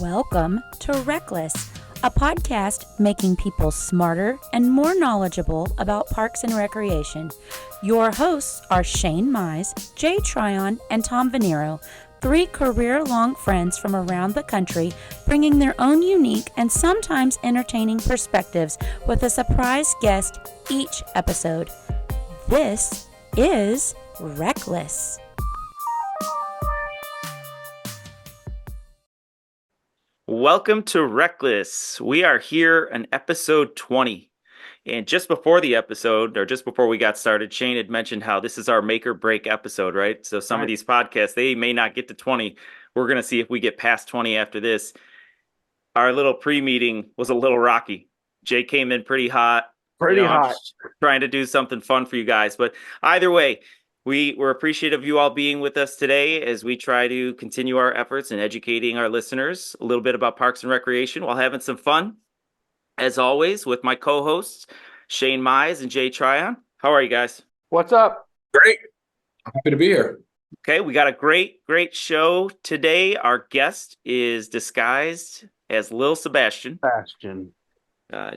Welcome to RecLess, a podcast making people smarter and more knowledgeable about parks and recreation. Your hosts are Shane Mize, Jay Tryon, and Tom Venniro, three career-long friends from around the country, bringing their own unique and sometimes entertaining perspectives with a surprise guest each episode. This is RecLess. Welcome to RecLess. We are here in episode 20. And just before the episode, or just before we got started, Shane had mentioned how this is our make or break episode, right? So some of these podcasts, they may not get to 20. We're going to see if we get past 20 after this. Our little pre-meeting was a little rocky. Jay came in pretty hot. I'm trying to do something fun for you guys. But either way, we're appreciative of you all being with us today as we try to continue our efforts in educating our listeners a little bit about parks and recreation while having some fun. As always, with my co-hosts, Shane Mize and Jay Tryon. How are you guys? What's up? Great. Happy to be here. Okay, we got a great show today. Our guest is disguised as Lil Sebastian.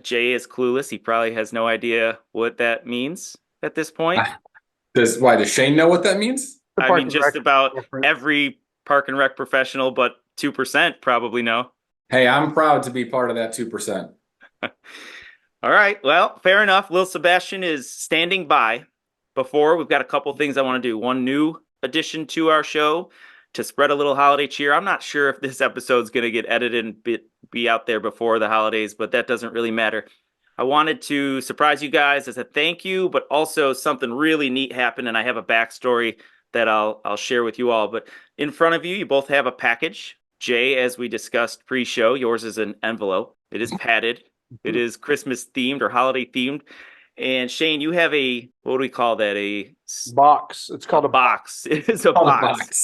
Jay is clueless. He probably has no idea what that means at this point. Does Shane know what that means? I mean, just about every park and rec professional, but 2% probably know. Hey, I'm proud to be part of that 2%. All right. Well, fair enough. Lil Sebastian is standing by. Before, we've got a couple things I want to do. One new addition to our show to spread a little holiday cheer. I'm not sure if this episode's going to get edited and be out there before the holidays, but that doesn't really matter. I wanted to surprise you guys as a thank you, but also something really neat happened, and I have a backstory that I'll share with you all. But in front of you, you both have a package. Jay, as we discussed pre-show, yours is an envelope. It is padded. It is Christmas themed or holiday themed. And Shane, you have a, what do we call that? A box. It's called a box. It is a box.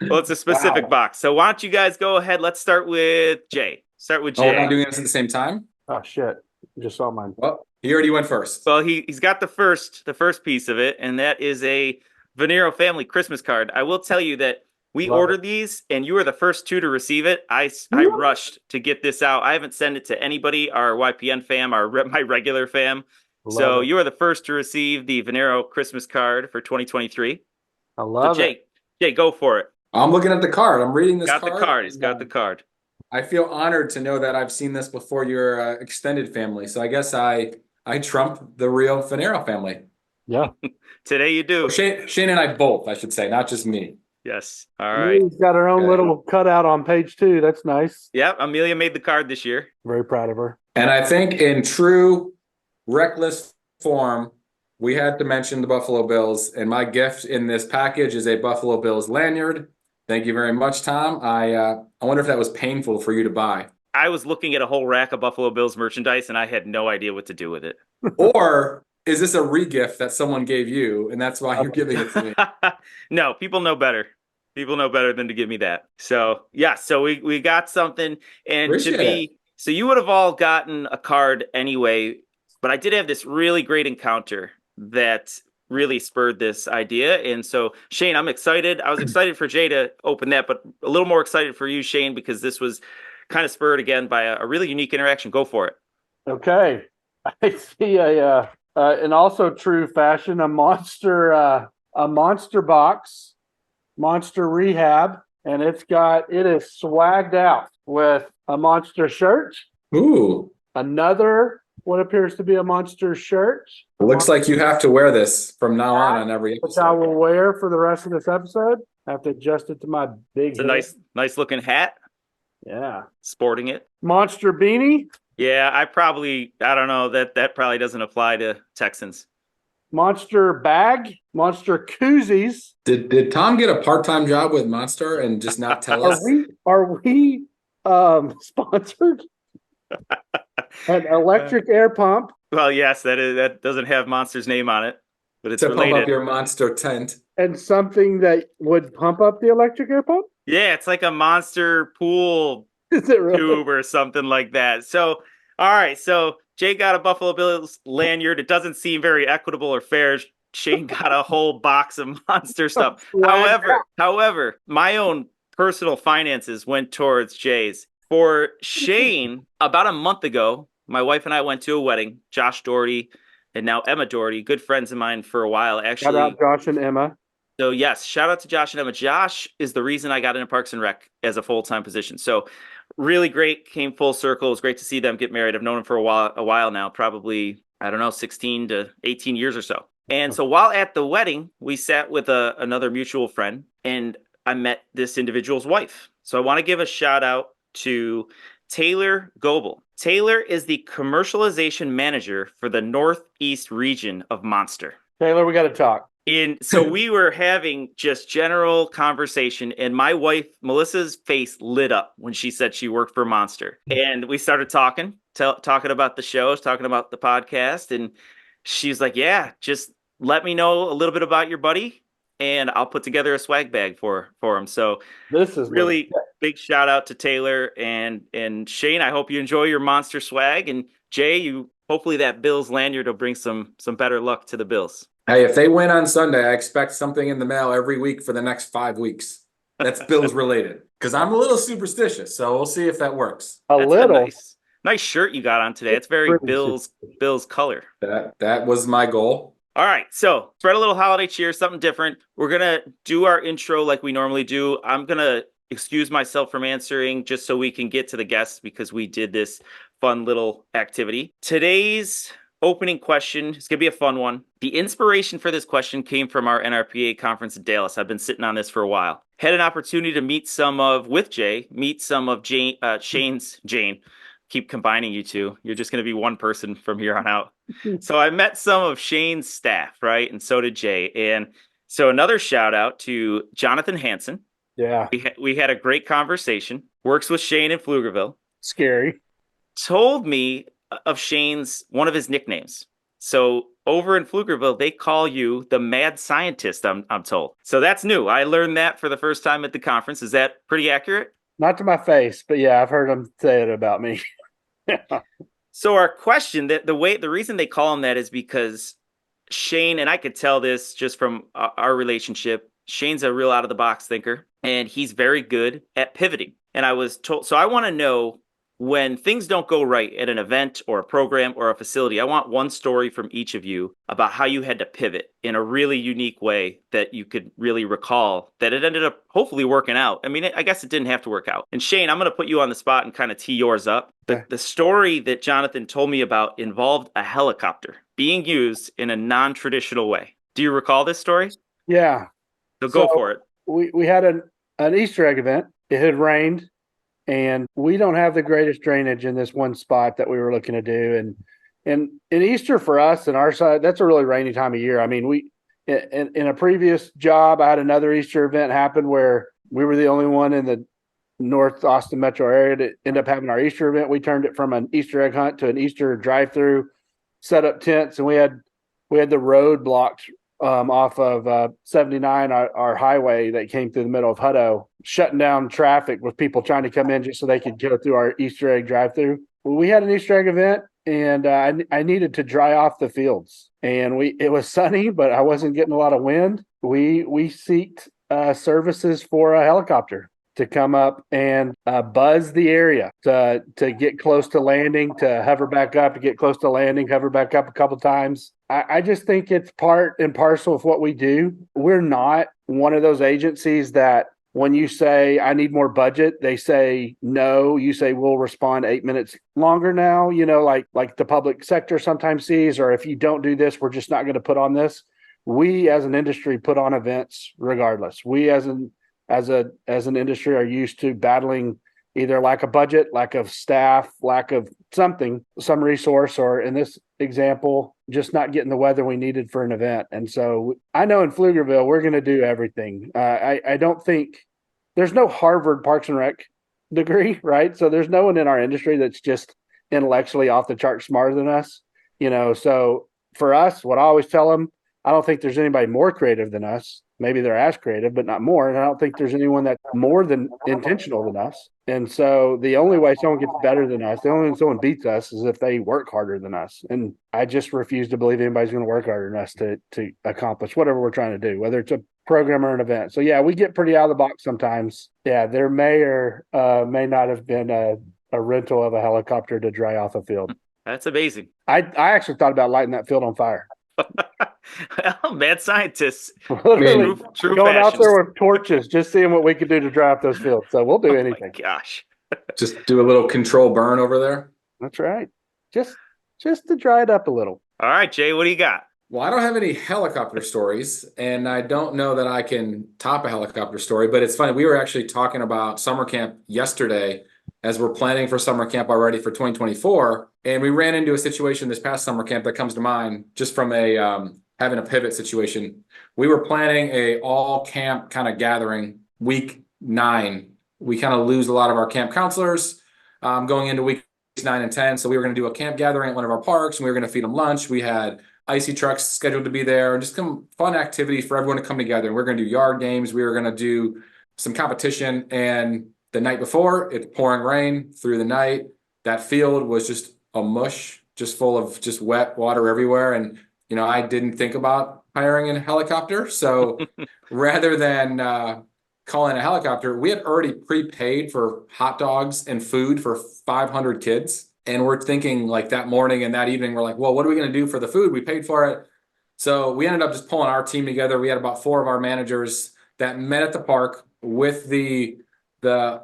Well, it's a specific box. So why don't you guys go ahead? Let's start with Jay. Start with Jay. Oh, we're not doing this at the same time? Oh shit! Just saw mine. Well, he already went first. Well, he's got the first piece of it, and that is a Venniro family Christmas card. I will tell you that we ordered these, and you were the first two to receive it. I rushed to get this out. I haven't sent it to anybody, our YPN fam, my regular fam. You were the first to receive the Venniro Christmas card for 2023. I love it. Jay, go for it. I'm looking at the card. I'm reading this card. Got the card. He's got the card. I feel honored to know that I've seen this before your extended family. So I guess I trump the real Venniro family. Yeah. Today you do. Shane and I both, I should say, not just me. Yes. All right. We've got our own little cutout on page 2. That's nice. Yep. Amelia made the card this year. Very proud of her. And I think in true RecLess form, we had to mention the Buffalo Bills. And my gift in this package is a Buffalo Bills lanyard. Thank you very much, Tom. I wonder if that was painful for you to buy. I was looking at a whole rack of Buffalo Bills merchandise, and I had no idea what to do with it. Or is this a re-gift that someone gave you, and that's why you're giving it to me? No, people know better. People know better than to give me that. So, yeah, so we got something. And so you would have all gotten a card anyway, but I did have this really great encounter that really spurred this idea. And so, Shane, I'm excited. I was excited for Jay to open that, but a little more excited for you, Shane, because this was kind of spurred again by a really unique interaction. Go for it. Okay. I see in also true fashion, a monster box, monster rehab, and it is swagged out with a monster shirt. Ooh. Another what appears to be a monster shirt. It looks like you have to wear this from now on every episode. Which I will wear for the rest of this episode. I have to adjust it to my big head. It's a nice looking hat. Yeah. Sporting it. Monster beanie. Yeah, I don't know, that probably doesn't apply to Texans. Monster bag, monster koozies. Did Tom get a part-time job with Monster and just not tell us? Are we sponsored? An electric air pump. Well, yes, that doesn't have Monster's name on it, but it's to related. Pump up your Monster tent. And something that would pump up the electric air pump? Yeah, it's like a Monster pool Is it really? tube or something like that. So, all right, so Jay got a Buffalo Bills lanyard. It doesn't seem very equitable or fair. Shane got a whole box of Monster stuff. However, my own personal finances went towards Jay's. For Shane, about a month ago, my wife and I went to a wedding. Josh Doherty and now Emma Doherty, good friends of mine for a while. Shout out Josh and Emma. So yes, shout out to Josh and Emma. Josh is the reason I got into Parks and Rec as a full-time position. So really great, came full circle. It was great to see them get married. I've known them for a while now, probably, I don't know, 16 to 18 years or so. And so while at the wedding, we sat with another mutual friend, and I met this individual's wife. So I want to give a shout out to Taylor Goebel. Taylor is the commercialization manager for the Northeast region of Monster. Taylor, we got to talk. And so we were having just general conversation, and my wife, Melissa's face lit up when she said she worked for Monster. And we started talking about the shows, talking about the podcast. And she's like, yeah, just let me know a little bit about your buddy, and I'll put together a swag bag for him. So this is really big shout out to Taylor and Shane. I hope you enjoy your Monster swag. And Jay, hopefully that Bills lanyard will bring some better luck to the Bills. Hey, if they win on Sunday, I expect something in the mail every week for the next 5 weeks. That's Bills related, because I'm a little superstitious. So we'll see if that works. That's little. Nice shirt you got on today. It's very Bills color. That was my goal. All right, so spread a little holiday cheer, something different. We're gonna do our intro like we normally do. I'm gonna excuse myself from answering just so we can get to the guests, because we did this fun little activity. Today's opening question is going to be a fun one. The inspiration for this question came from our NRPA conference in Dallas. I've been sitting on this for a while. Had an opportunity to meet some of Shane's. Jane. Keep combining you two. You're just going to be one person from here on out. So I met some of Shane's staff, right? And so did Jay. And so another shout out to Jonathan Hansen. Yeah. We had a great conversation. Works with Shane in Pflugerville. Scary. Told me of Shane's, one of his nicknames. So over in Pflugerville, they call you the mad scientist, I'm told. So that's new. I learned that for the first time at the conference. Is that pretty accurate? Not to my face, but yeah, I've heard them say it about me. So our question, the reason they call him that is because Shane, and I could tell this just from our relationship, Shane's a real out of the box thinker, and he's very good at pivoting. And I was told, so I want to know, when things don't go right at an event or a program or a facility, I want one story from each of you about how you had to pivot in a really unique way that you could really recall, that it ended up hopefully working out. I mean, I guess it didn't have to work out. And Shane, I'm going to put you on the spot and kind of tee yours up. The story that Jonathan told me about involved a helicopter being used in a non-traditional way. Do you recall this story? Yeah. So go for it. We had an Easter egg event. It had rained. And we don't have the greatest drainage in this one spot that we were looking to do. And in Easter for us and our side, that's a really rainy time of year. I mean, in a previous job, I had another Easter event happen where we were the only one in the North Austin metro area to end up having our Easter event. We turned it from an Easter egg hunt to an Easter drive-through, set up tents, and we had the road blocked off of 79, our highway that came through the middle of Hutto, shutting down traffic with people trying to come in just so they could go through our Easter egg drive-through. Well, we had an Easter egg event, and I needed to dry off the fields. And it was sunny, but I wasn't getting a lot of wind. We seeked services for a helicopter to come up and buzz the area to get close to landing, to hover back up, to get close to landing, hover back up a couple times. I just think it's part and parcel of what we do. We're not one of those agencies that when you say, I need more budget, they say no. You say, we'll respond 8 minutes longer now, like the public sector sometimes sees, or if you don't do this, we're just not going to put on this. We as an industry put on events regardless. We as an industry are used to battling either lack of budget, lack of staff, lack of some resource, or in this example, just not getting the weather we needed for an event. And so I know in Pflugerville, we're going to do everything. I don't think there's no Harvard Parks and Rec degree, right? So there's no one in our industry that's just intellectually off the chart smarter than us, So for us, what I always tell them, I don't think there's anybody more creative than us. Maybe they're as creative, but not more. And I don't think there's anyone that's more than intentional than us. And so the only way someone gets better than us, the only way someone beats us is if they work harder than us. And I just refuse to believe anybody's going to work harder than us to accomplish whatever we're trying to do, whether it's a program or an event. So yeah, we get pretty out of the box sometimes. Yeah, there may or may not have been a rental of a helicopter to dry off a field. That's amazing. I actually thought about lighting that field on fire. Well, mad scientists. Literally True going out fashion. there with torches, just seeing what we could do to dry off those fields. So we'll do anything. My gosh. Just do a little control burn over there. That's right. Just to dry it up a little. All right, Jay, what do you got? Well, I don't have any helicopter stories, and I don't know that I can top a helicopter story, but it's funny. We were actually talking about summer camp yesterday as we're planning for summer camp already for 2024. And we ran into a situation this past summer camp that comes to mind just from a having a pivot situation. We were planning a all camp kind of gathering week 9. We kind of lose a lot of our camp counselors going into weeks 9 and 10. So we were going to do a camp gathering at one of our parks, and we were going to feed them lunch. We had icy trucks scheduled to be there, and just some fun activities for everyone to come together. And we're going to do yard games. We were going to do some competition. And the night before, it's pouring rain through the night. That field was just a mush, just full of just wet water everywhere. And, you know, I didn't think about hiring a helicopter. So rather than calling a helicopter, we had already prepaid for hot dogs and food for 500 kids. And we're thinking like that morning and that evening, we're like, well, what are we going to do for the food? We paid for it. So we ended up just pulling our team together. We had about 4 of our managers that met at the park with the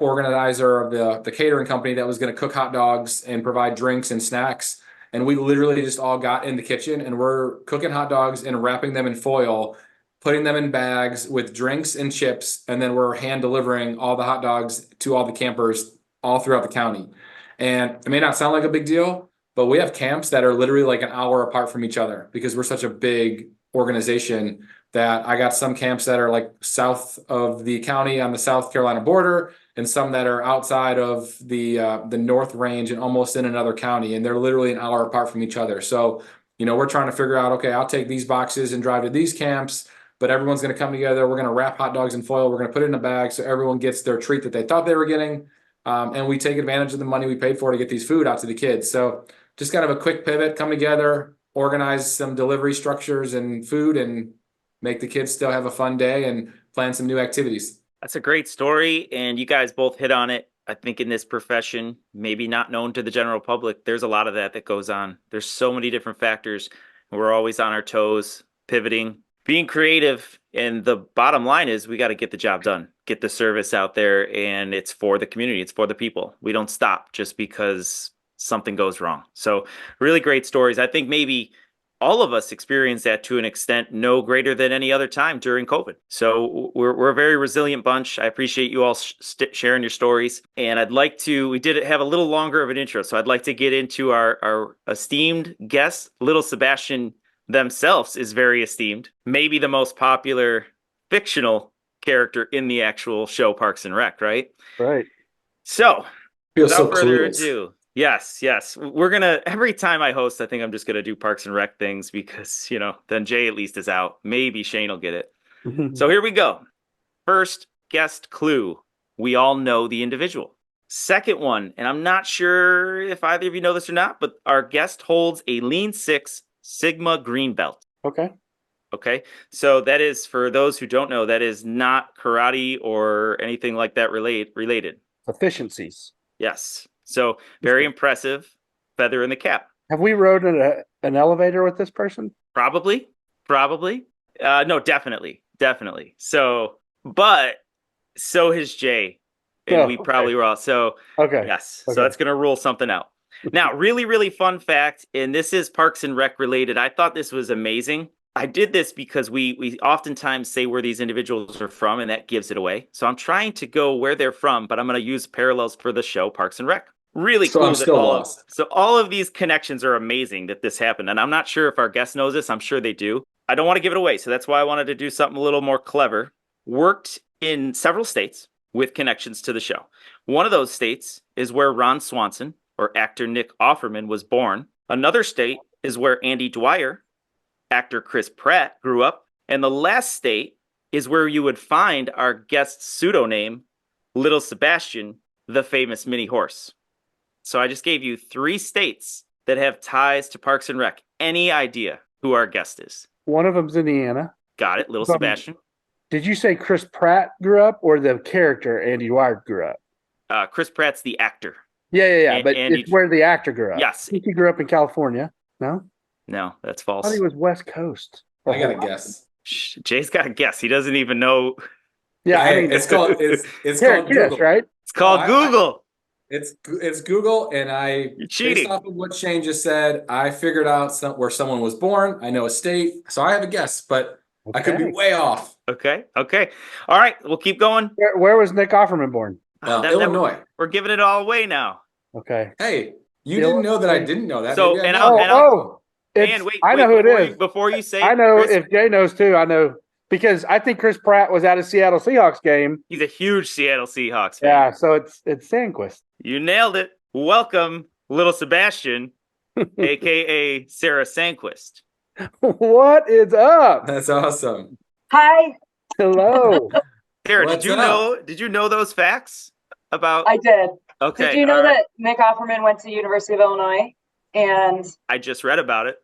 organizer of the catering company that was going to cook hot dogs and provide drinks and snacks. And we literally just all got in the kitchen and we're cooking hot dogs and wrapping them in foil, putting them in bags with drinks and chips. And then we're hand delivering all the hot dogs to all the campers all throughout the county. And it may not sound like a big deal, but we have camps that are literally like an hour apart from each other because we're such a big organization that I got some camps that are like south of the county on the South Carolina border and some that are outside of the North Range and almost in another county. And they're literally an hour apart from each other. So, you know, we're trying to figure out, okay, I'll take these boxes and drive to these camps, but everyone's going to come together. We're going to wrap hot dogs in foil. We're going to put it in a bag so everyone gets their treat that they thought they were getting. And we take advantage of the money we paid for to get these food out to the kids. So just kind of a quick pivot, come together, organize some delivery structures and food, and make the kids still have a fun day and plan some new activities. That's a great story. And you guys both hit on it. I think in this profession, maybe not known to the general public, there's a lot of that goes on. There's so many different factors. We're always on our toes, pivoting, being creative. And the bottom line is we got to get the job done, get the service out there, and it's for the community. It's for the people. We don't stop just because something goes wrong. So really great stories. I think maybe all of us experienced that to an extent no greater than any other time during COVID. So we're a very resilient bunch. I appreciate you all sharing your stories. And I'd like to, we did have a little longer of an intro. So I'd like to get into our esteemed guests. Little Sebastian themselves is very esteemed, maybe the most popular fictional character in the actual show Parks and Rec, right? Right. So Feels without so further clueless. ado, yes, we're gonna, every time I host, I think I'm just gonna do Parks and Rec things because, you know, then Jay at least is out. Maybe Shane will get it. So here we go. First guest clue. We all know the individual. Second one, and I'm not sure if either of you know this or not, but our guest holds a Lean 6 Sigma green belt. Okay. Okay. So that is, for those who don't know, that is not karate or anything like that related. Efficiencies. Yes. So very impressive. Feather in the cap. Have we rode an elevator with this person? Probably. No, definitely. So, but so has Jay. And we probably were all. So, Okay. yes. Okay. So that's going to rule something out. Now, really, really fun fact, and this is Parks and Rec related. I thought this was amazing. I did this because we oftentimes say where these individuals are from, and that gives it away. So I'm trying to go where they're from, but I'm going to use parallels for the show Parks and Rec. Really So cool. I'm still lost. So all of these connections are amazing that this happened. And I'm not sure if our guest knows this. I'm sure they do. I don't want to give it away. So that's why I wanted to do something a little more clever. Worked in several states with connections to the show. One of those states is where Ron Swanson, or actor Nick Offerman, was born. Another state is where Andy Dwyer, actor Chris Pratt, grew up. And the last state is where you would find our guest's pseudonym, Little Sebastian, the famous mini horse. So I just gave you 3 states that have ties to Parks and Rec. Any idea who our guest is? One of them's Indiana. Got it, Little Sebastian. Did you say Chris Pratt grew up or the character Andy Dwyer grew up? Chris Pratt's the actor. Yeah. But Andy, it's where the actor grew up. yes. I think he grew up in California. No? No, that's I false. thought he was West Coast. I got to guess. Jay's got a guess. He doesn't even know. Yeah, I Hey, mean, it's called guess, Google. right? It's called Google. It's Google, and You're cheating. based off of what Shane just said, I figured out where someone was born. I know a state, so I have a guess, but I could be way off. Okay. All right, we'll keep going. Where was Nick Offerman born? Illinois. We're giving it all away now. Okay. Hey, you didn't know that I didn't know that. So, Maybe I and know. I know who it is. Before you say, I know Chris, if Jay knows too. I know because I think Chris Pratt was at a Seattle Seahawks game. he's a huge Seattle Seahawks fan. Yeah, so it's Sandquist. You nailed it. Welcome, little Sebastian, aka Sarah Sandquist. What is up? That's awesome. Hi, Hello. Sarah, What's did you know those facts about? I did. Okay. Did you know all right. that Nick Offerman went to University of Illinois, and I just read about it,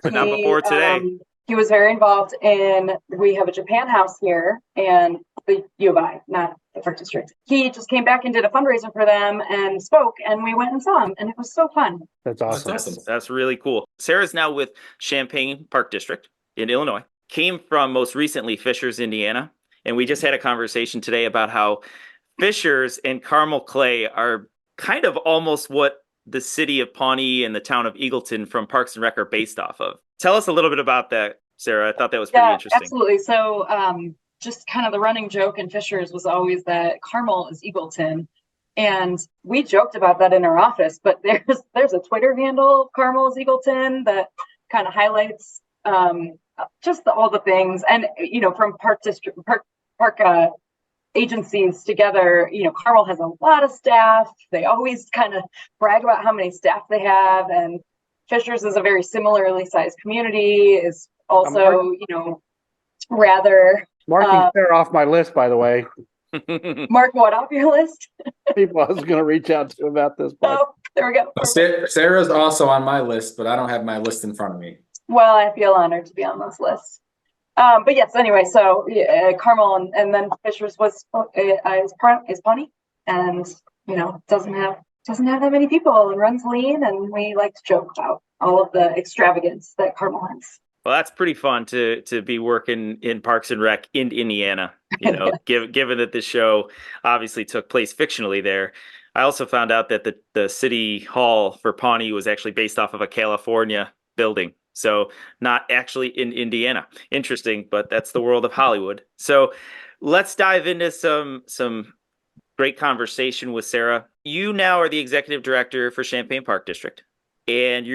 but not before today. He was very involved in. We have a Japan house here, and the U of I, not the Park District. He just came back and did a fundraiser for them and spoke, and we went and saw him, and it was so fun. That's awesome. That's really cool. Sarah's now with Champaign Park District in Illinois. Came from most recently Fishers, Indiana, and we just had a conversation today about how Fishers and Carmel Clay are kind of almost what the city of Pawnee and the town of Eagleton from Parks and Rec are based off of. Tell us a little bit about that, Sarah. I thought that was pretty interesting. Absolutely. So just kind of the running joke in Fishers was always that Carmel is Eagleton. And we joked about that in our office, but there's a Twitter handle, Carmel is Eagleton, that kind of highlights just all the things. And, you know, from park agencies together, you know, Carmel has a lot of staff. They always kind of brag about how many staff they have. And Fishers is a very similarly sized community, is also, you know, rather... Marking Sarah off my list, by the way. Mark what off your list? People I was going to reach out to about this. Oh, there we go. Sarah's also on my list, but I don't have my list in front of me. Well, I feel honored to be on this list. But yes, anyway, so Carmel and then Fishers is Pawnee, and you know doesn't have that many people and runs lean, and we like to joke about all of the extravagance that Carmel has. Well, that's pretty fun to be working in Parks and Rec in Indiana. You know, given that the show obviously took place fictionally there. I also found out that the city hall for Pawnee was actually based off of a California building. So not actually in Indiana. Interesting, but that's the world of Hollywood. So let's dive into some great conversation with Sarah. You now are the executive director for Champaign Park District, and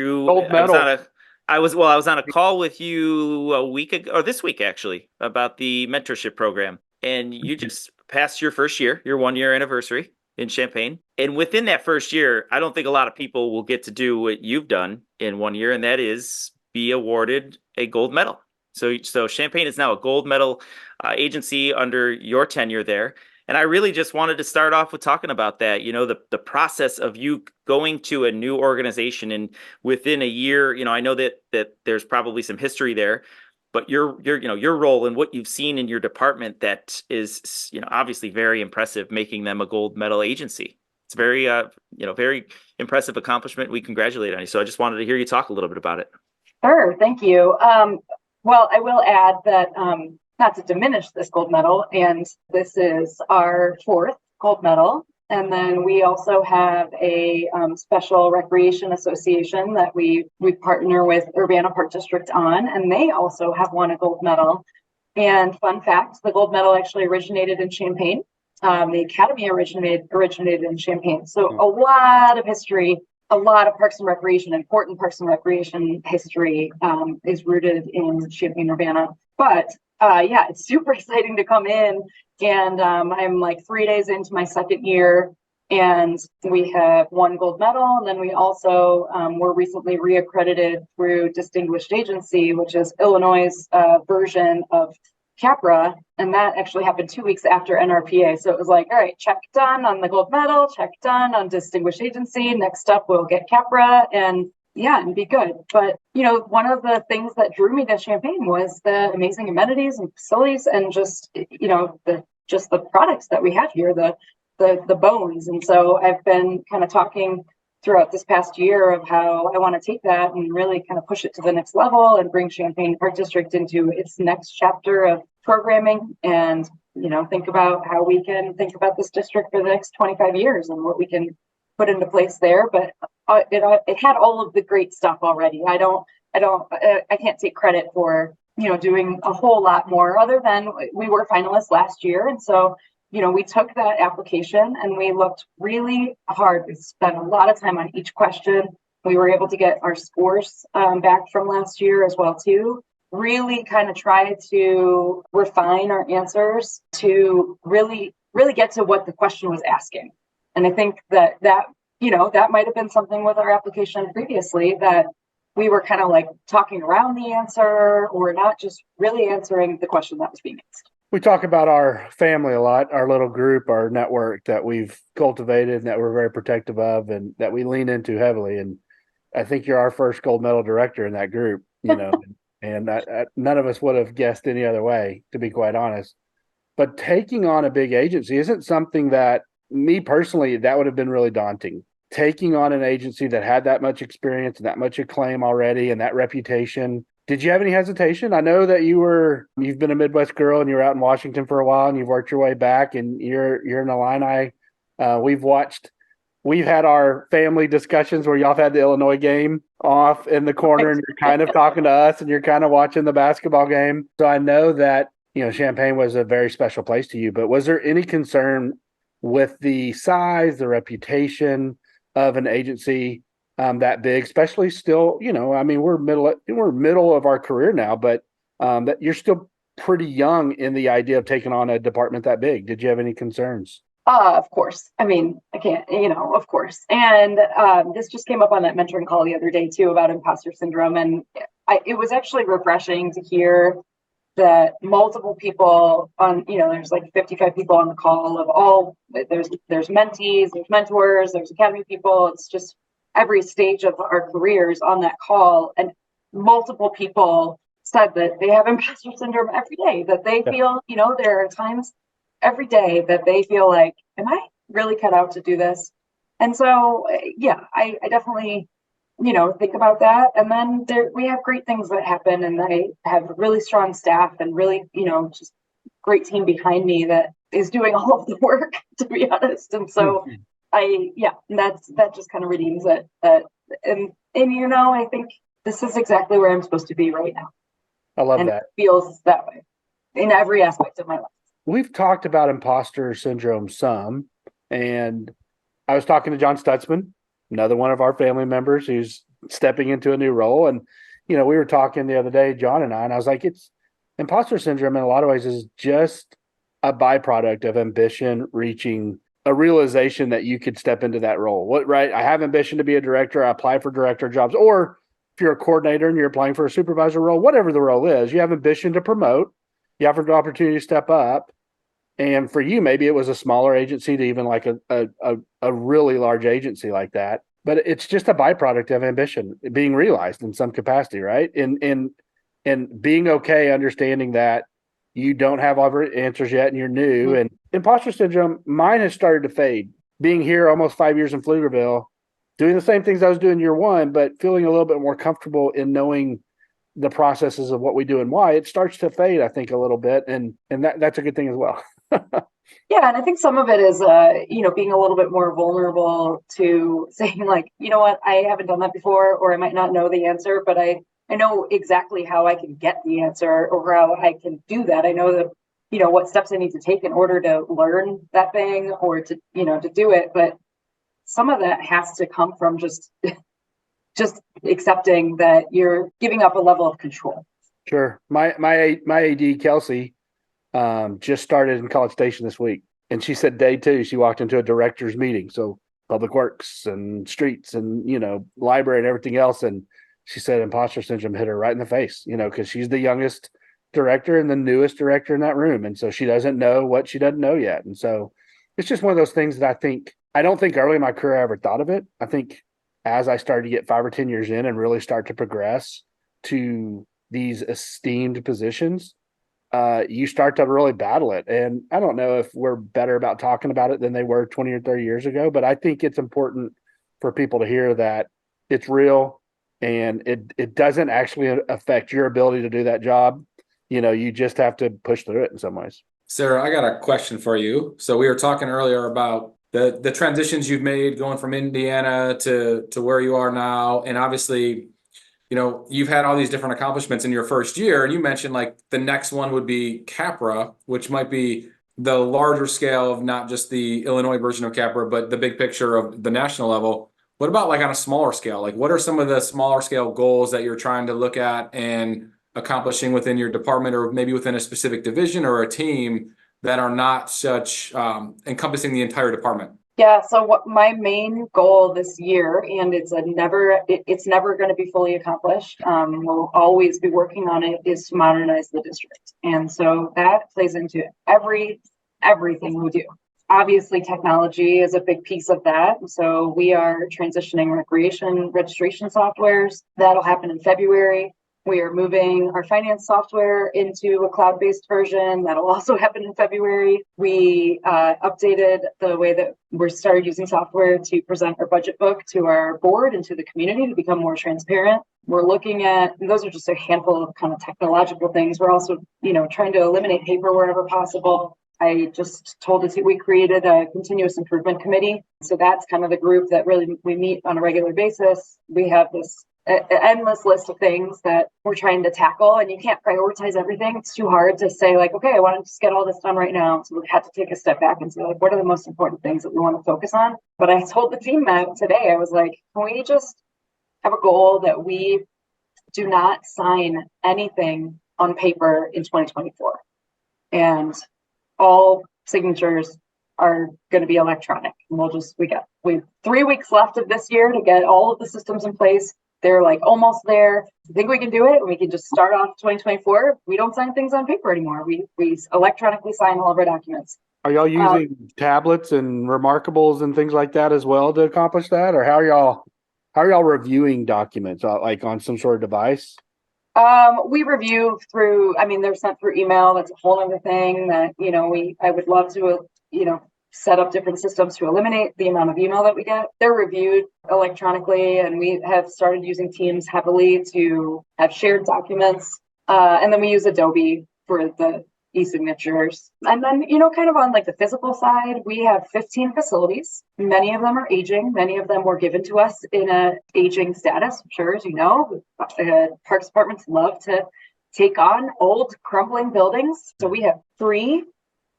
I was on a call with you a week ago, or this week actually, about the mentorship program, and you just passed your first year, your 1 year anniversary in Champaign. And within that first year, I don't think a lot of people will get to do what you've done in 1 year, and that is be awarded a gold medal. So Champaign is now a gold medal agency under your tenure there. And I really just wanted to start off with talking about that, you know, the process of you going to a new organization, and within a year, you know, I know that there's probably some history there, but your role and what you've seen in your department that is, you know, obviously very impressive, making them a gold medal agency. It's very, very impressive accomplishment. We congratulate on you. So I just wanted to hear you talk a little bit about it. Sure, thank you. Well, I will add that not to diminish this gold medal, and this is our fourth gold medal. And then we also have a special recreation association that we partner with Urbana Park District on, and they also have won a gold medal. And fun fact, the gold medal actually originated in Champaign. The Academy originated in Champaign. So a lot of history, a lot of parks and recreation, important parks and recreation history is rooted in Champaign-Urbana. But yeah, it's super exciting to come in, and I'm like 3 days into my second year, and we have one gold medal, and then we also were recently reaccredited through Distinguished Agency, which is Illinois' version of CAPRA, and that actually happened 2 weeks after NRPA. So it was like, all right, check done on the gold medal, check done on Distinguished Agency. Next up, we'll get CAPRA, and yeah, and be good. But, one of the things that drew me to Champaign was the amazing amenities and facilities and just, the products that we had here, the bones. And so I've been kind of talking throughout this past year of how I want to take that and really kind of push it to the next level and bring Champaign Park District into its next chapter of programming and, think about how we can think about this district for the next 25 years and what we can put into place there. But it had all of the great stuff already. I can't take credit for, doing a whole lot more other than we were finalists last year. And so, we took that application and we looked really hard. We spent a lot of time on each question. We were able to get our scores back from last year as well, too. Really kind of try to refine our answers to really, really get to what the question was asking. And I think that might have been something with our application previously, that we were kind of like talking around the answer or not just really answering the question that was being asked. We talk about our family a lot, our little group, our network that we've cultivated and that we're very protective of and that we lean into heavily. And I think you're our first gold medal director in that group, and none of us would have guessed any other way, to be quite honest. But taking on a big agency isn't something that, me personally, that would have been really daunting. Taking on an agency that had that much experience and that much acclaim already and that reputation. Did you have any hesitation? I know that you've been a Midwest girl and you were out in Washington for a while and you've worked your way back and you're an Illini. We've had our family discussions where y'all have had the Illinois game off in the corner and you're kind of talking to us and you're kind of watching the basketball game. So I know that, Champaign was a very special place to you, but was there any concern with the size, the reputation of an agency that big, especially still, we're middle of our career now, but that you're still pretty young in the idea of taking on a department that big. Did you have any concerns? Of course. I mean, I can't, of course. And this just came up on that mentoring call the other day too about imposter syndrome. And it was actually refreshing to hear that multiple people on, there's like 55 people on the call of all, there's mentees, there's mentors, there's academy people. It's just every stage of our careers on that call. And multiple people said that they have imposter syndrome every day, that they feel, there are times every day that they feel like, am I really cut out to do this? And so, I definitely, think about that. And then we have great things that happen, and I have really strong staff and really, just great team behind me that is doing all of the work, to be honest. And so that just kind of redeems it. And I think this is exactly where I'm supposed to be right now. I love that. It feels that way in every aspect of my life. We've talked about imposter syndrome some, and I was talking to John Stutzman, another one of our family members who's stepping into a new role. And, we were talking the other day, John and I was like, it's imposter syndrome in a lot of ways is just a byproduct of ambition reaching a realization that you could step into that role. Right? I have ambition to be a director. I apply for director jobs, or if you're a coordinator and you're applying for a supervisor role, whatever the role is, you have ambition to promote, you have an opportunity to step up. And for you, maybe it was a smaller agency to even like a really large agency like that. But it's just a byproduct of ambition being realized in some capacity, right? And being okay, understanding that you don't have all the answers yet and you're new. Mm-hmm. And imposter syndrome, mine has started to fade. Being here almost 5 years in Pflugerville, doing the same things I was doing year one, but feeling a little bit more comfortable in knowing the processes of what we do and why, it starts to fade, I think, a little bit. And that's a good thing as well. Yeah. And I think some of it is, being a little bit more vulnerable to saying like, you know what, I haven't done that before, or I might not know the answer, but I know exactly how I can get the answer or how I can do that. I know that, what steps I need to take in order to learn that thing or to do it. But some of that has to come from just accepting that you're giving up a level of control. Sure. My AD, Kelsey, just started in College Station this week. And she said day 2, she walked into a director's meeting. So public works and streets and, library and everything else. And she said imposter syndrome hit her right in the face, because she's the youngest director and the newest director in that room. And so she doesn't know what she doesn't know yet. And so it's just one of those things that I don't think early in my career I ever thought of it. I think as I started to get 5 or 10 years in and really start to progress to these esteemed positions, you start to really battle it. And I don't know if we're better about talking about it than they were 20 or 30 years ago, but I think it's important for people to hear that it's real and it doesn't actually affect your ability to do that job. You just have to push through it in some ways. Sarah, I got a question for you. So we were talking earlier about the transitions you've made going from Indiana to where you are now. And obviously, you've had all these different accomplishments in your first year. And you mentioned like the next one would be Capra, which might be the larger scale of not just the Illinois version of Capra, but the big picture of the national level. What about like on a smaller scale? Like what are some of the smaller scale goals that you're trying to look at and accomplishing within your department or maybe within a specific division or a team that are not such encompassing the entire department? Yeah, so what my main goal this year, and it's never going to be fully accomplished. We'll always be working on it, is to modernize the district, and so that plays into everything we do. Obviously, technology is a big piece of that. So we are transitioning recreation registration softwares. That'll happen in February. We are moving our finance software into a cloud-based version. That'll also happen in February. We updated the way that we started using software to present our budget book to our board and to the community to become more transparent. We're looking at, and those are just a handful of kind of technological things. We're also, trying to eliminate paper wherever possible. I just told the team we created a continuous improvement committee. So that's kind of the group that really we meet on a regular basis. We have this endless list of things that we're trying to tackle, and you can't prioritize everything. It's too hard to say like, okay, I want to just get all this done right now. So we've had to take a step back and say like, what are the most important things that we want to focus on? But I told the team that today, I was like, can we just have a goal that we do not sign anything on paper in 2024, and all signatures are going to be electronic. And we have 3 weeks left of this year to get all of the systems in place. They're like almost there. I think we can do it, and we can just start off 2024. We don't sign things on paper anymore. We electronically sign all of our documents. Are y'all using tablets and Remarkables and things like that as well to accomplish that? Or how are y'all reviewing documents, like on some sort of device? We review through, they're sent through email. That's a whole other thing that, I would love to, set up different systems to eliminate the amount of email that we get. They're reviewed electronically, and we have started using Teams heavily to have shared documents. And then we use Adobe for the e-signatures. And then, kind of on like the physical side, we have 15 facilities. Many of them are aging. Many of them were given to us in a aging status. I'm sure, as you know, parks departments love to take on old crumbling buildings. So we have 3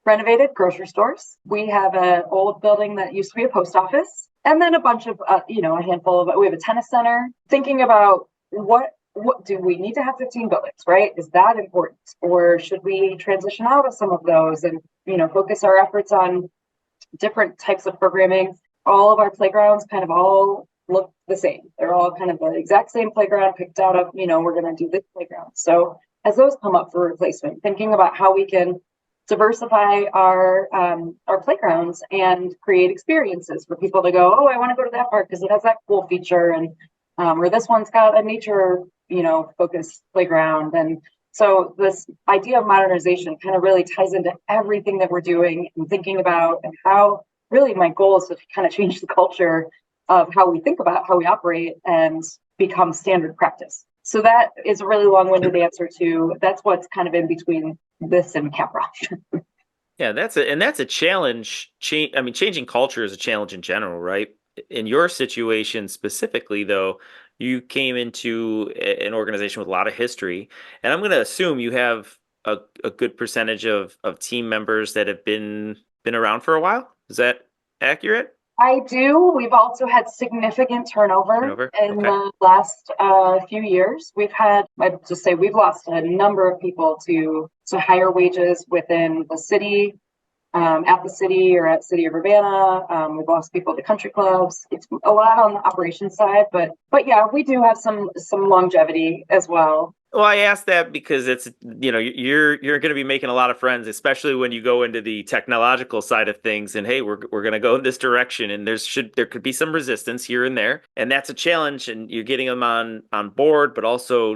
renovated grocery stores. We have an old building that used to be a post office, and then a bunch of, a handful of, we have a tennis center. Thinking about what do we need to have 15 buildings, right? Is that important? Or should we transition out of some of those and, focus our efforts on different types of programming? All of our playgrounds kind of all look the same. They're all kind of the exact same playground picked out of, we're going to do this playground. So as those come up for replacement, thinking about how we can diversify our playgrounds and create experiences for people to go, oh, I want to go to that park because it has that cool feature, and or this one's got a nature, focused playground. And so this idea of modernization kind of really ties into everything that we're doing and thinking about, and how really my goal is to kind of change the culture of how we think about how we operate and become standard practice. So that is a really long-winded answer to that's what's kind of in between this and Capra. Yeah, that's a challenge. Changing culture is a challenge in general, right? In your situation specifically, though, you came into an organization with a lot of history, and I'm going to assume you have a good percentage of team members that have been around for a while. Is that accurate? I do. We've also had significant turnover in the last few years. I'd just say we've lost a number of people to higher wages within the city, at the city or at City of Urbana. We've lost people to country clubs. It's a lot on the operations side, but yeah, we do have some longevity as well. Well, I asked that because it's, you're going to be making a lot of friends, especially when you go into the technological side of things. And hey, we're going to go in this direction, and there could be some resistance here and there, and that's a challenge. And you're getting them on board, but also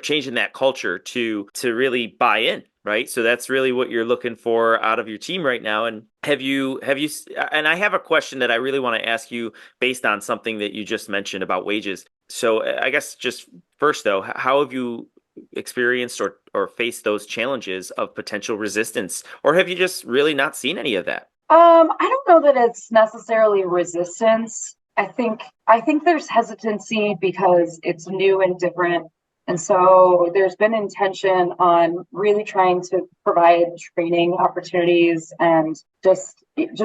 changing that culture to really buy in, right? So that's really what you're looking for out of your team right now. And have you? And I have a question that I really want to ask you based on something that you just mentioned about wages. So I guess just first though, how have you experienced or faced those challenges of potential resistance, or have you just really not seen any of that? I don't know that it's necessarily resistance. I think there's hesitancy because it's new and different. And so there's been intention on really trying to provide training opportunities and just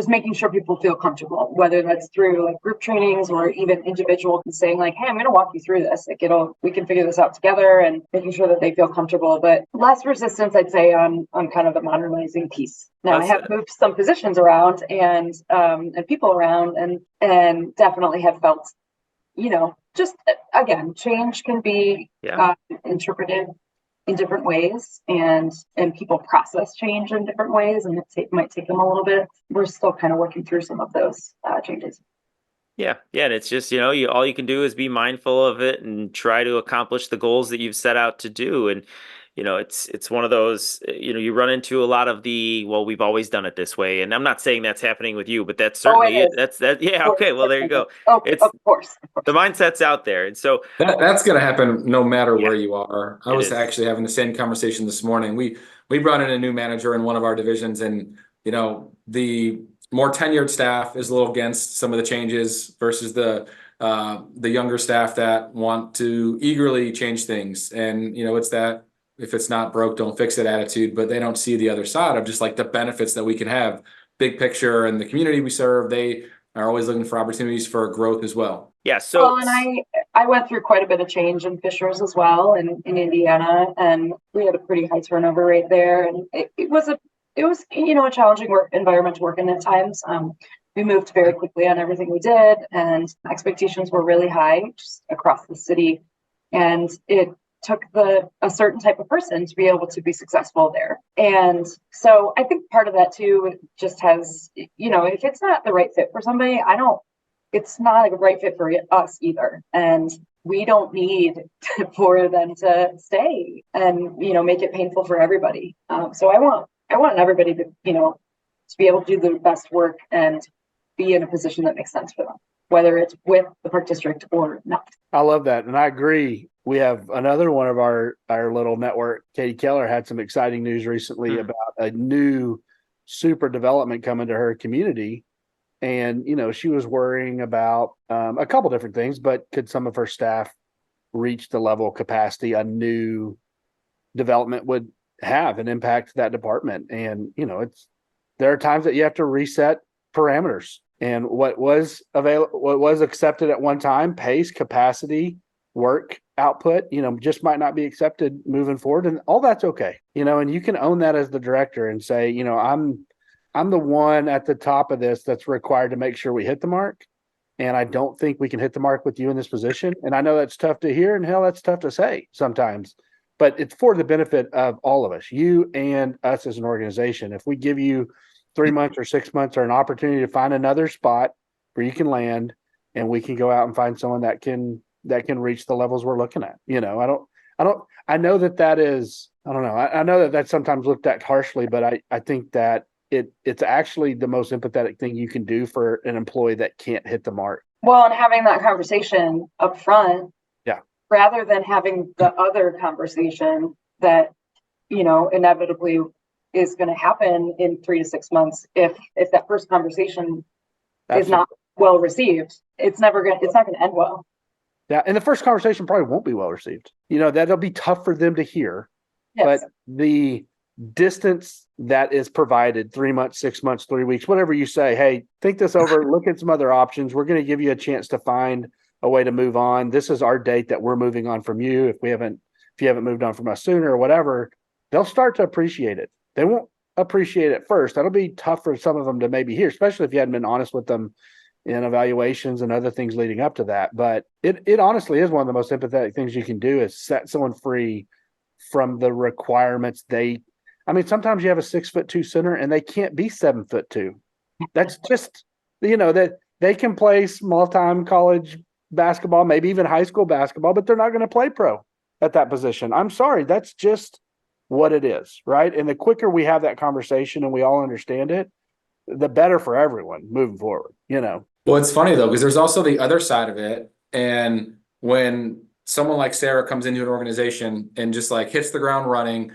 making sure people feel comfortable, whether that's through like group trainings or even individual saying like, hey, I'm going to walk you through this. Like we can figure this out together, and making sure that they feel comfortable, but less resistance, I'd say, on kind of the modernizing piece. Now, I have moved some positions around and people around and definitely have felt, just again, change can be interpreted in different ways, and people process change in different ways, and it might take them a little bit. We're still kind of working through some of those changes. Yeah. And it's just, all you can do is be mindful of it and try to accomplish the goals that you've set out to do. And it's one of those, you run into a lot of well, we've always done it this way. And I'm not saying that's happening with you, but that's certainly it. That's that. Yeah. Okay. Well, there you go. Oh, of course. The mindset's out there. And so that's going to happen no matter where you are. I was actually having the same conversation this morning. We brought in a new manager in one of our divisions, and, the more tenured staff is a little against some of the changes versus the younger staff that want to eagerly change things. And, it's that, if it's not broke, don't fix it attitude, but they don't see the other side of just like the benefits that we can have, big picture, and the community we serve. They are always looking for opportunities for growth as well. Yeah. So, and I went through quite a bit of change in Fishers as well, in Indiana, and we had a pretty high turnover rate there. And it was a challenging environment to work in at times. We moved very quickly on everything we did, and expectations were really high just across the city. And it took a certain type of person to be able to be successful there. And so I think part of that too just has, if it's not the right fit for somebody, it's not a right fit for us either. And we don't need for them to stay and, make it painful for everybody. So I want everybody to, to be able to do the best work and be in a position that makes sense for them, whether it's with the park district or not. I love that. And I agree. We have another one of our little network, Katie Keller, had some exciting news recently about a new super development coming to her community. And, she was worrying about a couple different things, but could some of her staff reach the level of capacity a new development would have an impact to that department? And, there are times that you have to reset parameters, and what was accepted at one time, pace, capacity, work output, just might not be accepted moving forward. And all that's okay. And you can own that as the director and say, I'm the one at the top of this that's required to make sure we hit the mark. And I don't think we can hit the mark with you in this position. And I know that's tough to hear, and hell, that's tough to say sometimes, but it's for the benefit of all of us, you and us as an organization. If we give you 3 months or 6 months or an opportunity to find another spot where you can land, and we can go out and find someone that can reach the levels we're looking at. I know that is, I don't know. I know that that's sometimes looked at harshly, but I think that it's actually the most empathetic thing you can do for an employee that can't hit the mark. Well, and having that conversation up front, rather than having the other conversation that, inevitably is going to happen in 3 to 6 months. If that first conversation is not well received, it's not going to end well. Yeah. And the first conversation probably won't be well received. That'll be tough for them to hear, but the distance that is provided, 3 months, 6 months, 3 weeks, whatever you say, hey, think this over, look at some other options. We're going to give you a chance to find a way to move on. This is our date that we're moving on from you. If you haven't moved on from us sooner or whatever, they'll start to appreciate it. They won't appreciate it first. That'll be tough for some of them to maybe hear, especially if you hadn't been honest with them in evaluations and other things leading up to that. But it honestly is one of the most empathetic things you can do, is set someone free from the requirements. Sometimes you have a 6'2" center and they can't be 7'2". That's just, that they can play small time college basketball, maybe even high school basketball, but they're not going to play pro at that position. I'm sorry. That's just what it is. Right. And the quicker we have that conversation and we all understand it, the better for everyone moving forward, Well, it's funny though, because there's also the other side of it. And when someone like Sarah comes into an organization and just like hits the ground running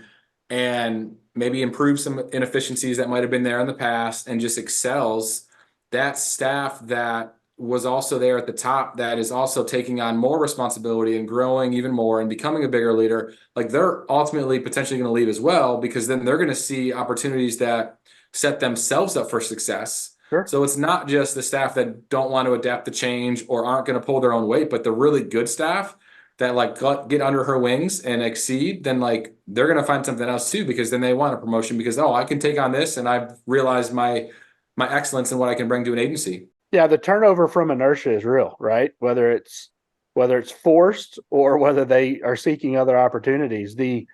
and maybe improves some inefficiencies that might have been there in the past and just excels, that staff that was also there at the top, that is also taking on more responsibility and growing even more and becoming a bigger leader, like they're ultimately potentially going to leave as well, because then they're going to see opportunities that set themselves up for success. Sure. So it's not just the staff that don't want to adapt to change or aren't going to pull their own weight, but the really good staff that like get under her wings and exceed, then like they're going to find something else too, because then they want a promotion because, oh, I can take on this and I've realized my excellence and what I can bring to an agency. Yeah, the turnover from inertia is real, right? Whether it's forced or whether they are seeking other opportunities, the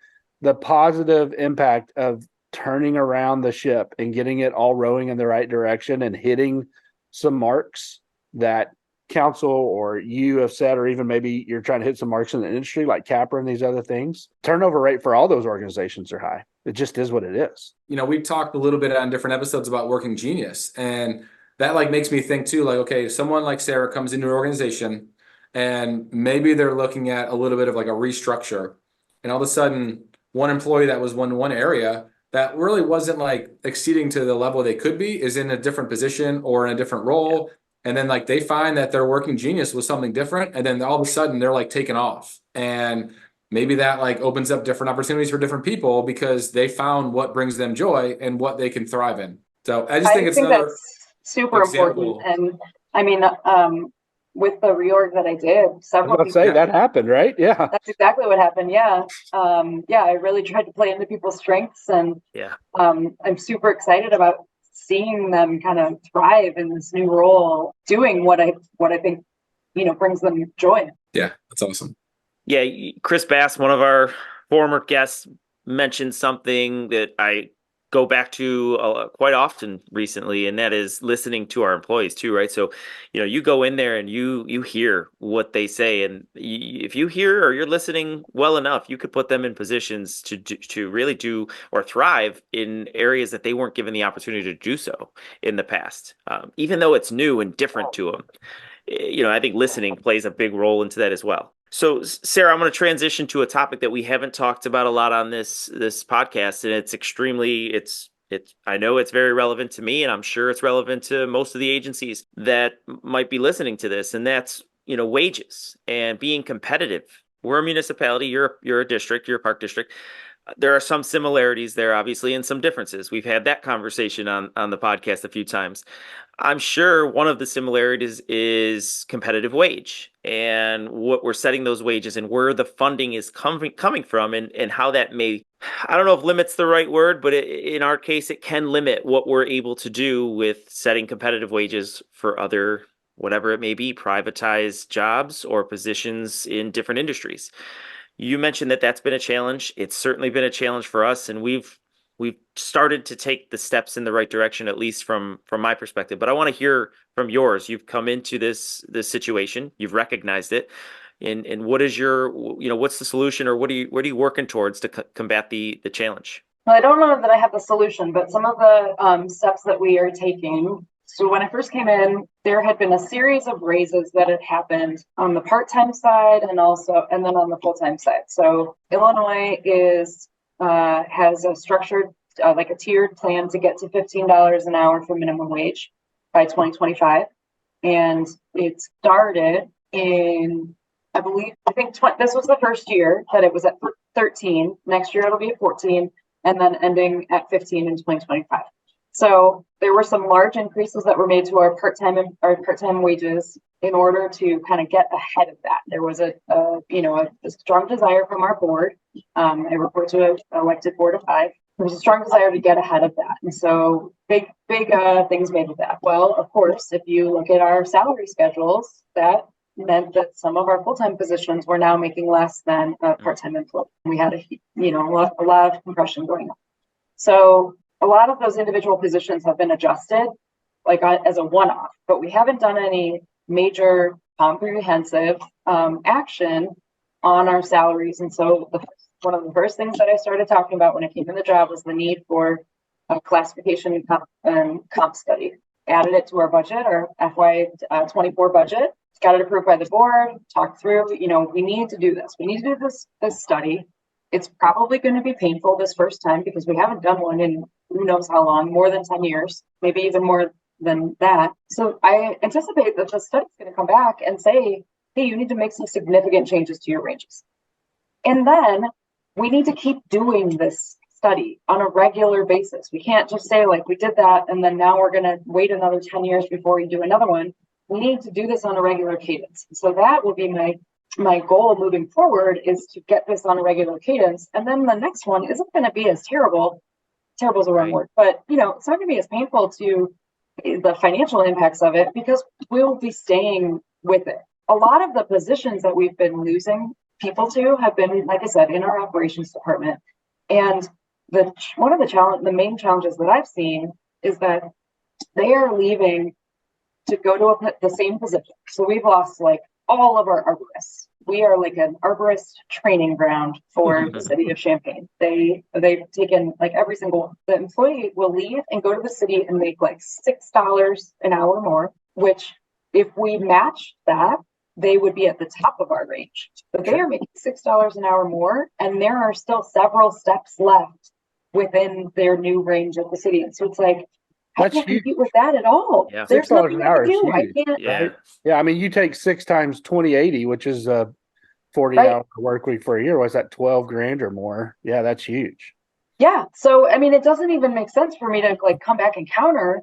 positive impact of turning around the ship and getting it all rowing in the right direction and hitting some marks that council or you have said, or even maybe you're trying to hit some marks in the industry like Capra and these other things. Turnover rate for all those organizations are high. It just is what it is. We talked a little bit on different episodes about working genius, and that like makes me think too, like, okay, someone like Sarah comes into an organization and maybe they're looking at a little bit of like a restructure, and all of a sudden one employee that was one area that really wasn't like exceeding to the level they could be is in a different position or in a different role. And then like they find that their working genius was something different. And then all of a sudden they're like taken off. And maybe that like opens up different opportunities for different people because they found what brings them joy and what they can thrive in. So I just think that's super example. important. And with the reorg that I did, several people say that happened, right? Yeah. That's exactly what happened. Yeah. I really tried to play into people's strengths, and I'm super excited about seeing them kind of thrive in this new role, doing what I think, brings them joy. Yeah, that's awesome. Yeah, Chris Bass, one of our former guests, mentioned something that I go back to quite often recently, and that is listening to our employees too, right? So, you go in there and you hear what they say, and if you hear or you're listening well enough, you could put them in positions to really do or thrive in areas that they weren't given the opportunity to do so in the past, even though it's new and different to them. I think listening plays a big role into that as well. So, Sarah, I'm going to transition to a topic that we haven't talked about a lot on this podcast, and it's I know it's very relevant to me, and I'm sure it's relevant to most of the agencies that might be listening to this, and that's wages and being competitive. We're a municipality, you're a district, you're a park district. There are some similarities there, obviously, and some differences. We've had that conversation on the podcast a few times. I'm sure one of the similarities is competitive wage and what we're setting those wages and where the funding is coming from, and how that may, I don't know if limit's the right word, but in our case, it can limit what we're able to do with setting competitive wages for other, whatever it may be, privatized jobs or positions in different industries. You mentioned that that's been a challenge. It's certainly been a challenge for us, and we've started to take the steps in the right direction, at least from my perspective. But I want to hear from yours. You've come into this situation, you've recognized it, and what is your, what's the solution, or what are you working towards to combat the challenge? Well, I don't know that I have the solution, but some of the steps that we are taking. So when I first came in, there had been a series of raises that had happened on the part-time side and then on the full-time side. So Illinois has a structured, like a tiered plan to get to $15 an hour for minimum wage by 2025. And it started in, I think this was the first year that it was at 13. Next year it'll be at 14, and then ending at 15 in 2025. So there were some large increases that were made to our part-time wages in order to kind of get ahead of that. There was a strong desire from our board. I report to an elected board of 5 there's a strong desire to get ahead of that. And so big things made with that. Well, of course, if you look at our salary schedules, that meant that some of our full-time positions were now making less than a part-time employee. We had a lot of compression going on. So a lot of those individual positions have been adjusted like as a one-off, but we haven't done any major comprehensive action on our salaries. And so one of the first things that I started talking about when I came in the job was the need for a classification and comp study. Added it to our budget, our FY24 budget, got it approved by the board, talked through, we need to do this. We need to do this study. It's probably going to be painful this first time because we haven't done one in who knows how long, more than 10 years, maybe even more than that. So I anticipate that the study's going to come back and say, hey, you need to make some significant changes to your ranges. And then we need to keep doing this study on a regular basis. We can't just say like we did that and then now we're going to wait another 10 years before we do another one. We need to do this on a regular cadence. So that will be my goal moving forward, is to get this on a regular cadence. And then the next one isn't going to be as terrible. Terrible is the wrong word, but it's not going to be as painful to the financial impacts of it because we'll be staying with it. A lot of the positions that we've been losing people to have been, like I said, in our operations department. And one of the main challenges that I've seen is that they are leaving to go to the same position. So we've lost like all of our arborists. We are like an arborist training ground for the city of Champaign. They've taken like the employee will leave and go to the city and make like $6 an hour more, which if we match that, they would be at the top of our range. But they are making $6 an hour more, and there are still several steps left within their new range of the city. And so it's like, I can't compete with that at all. Yeah. There's $6 nothing an I hour can is do. I huge. can't. Yeah. Yeah, I mean, you take 6 times 2080, which is a 40-hour work week for a year. Was that 12 grand or more? Yeah, that's huge. Yeah. So, I mean, it doesn't even make sense for me to like come back and counter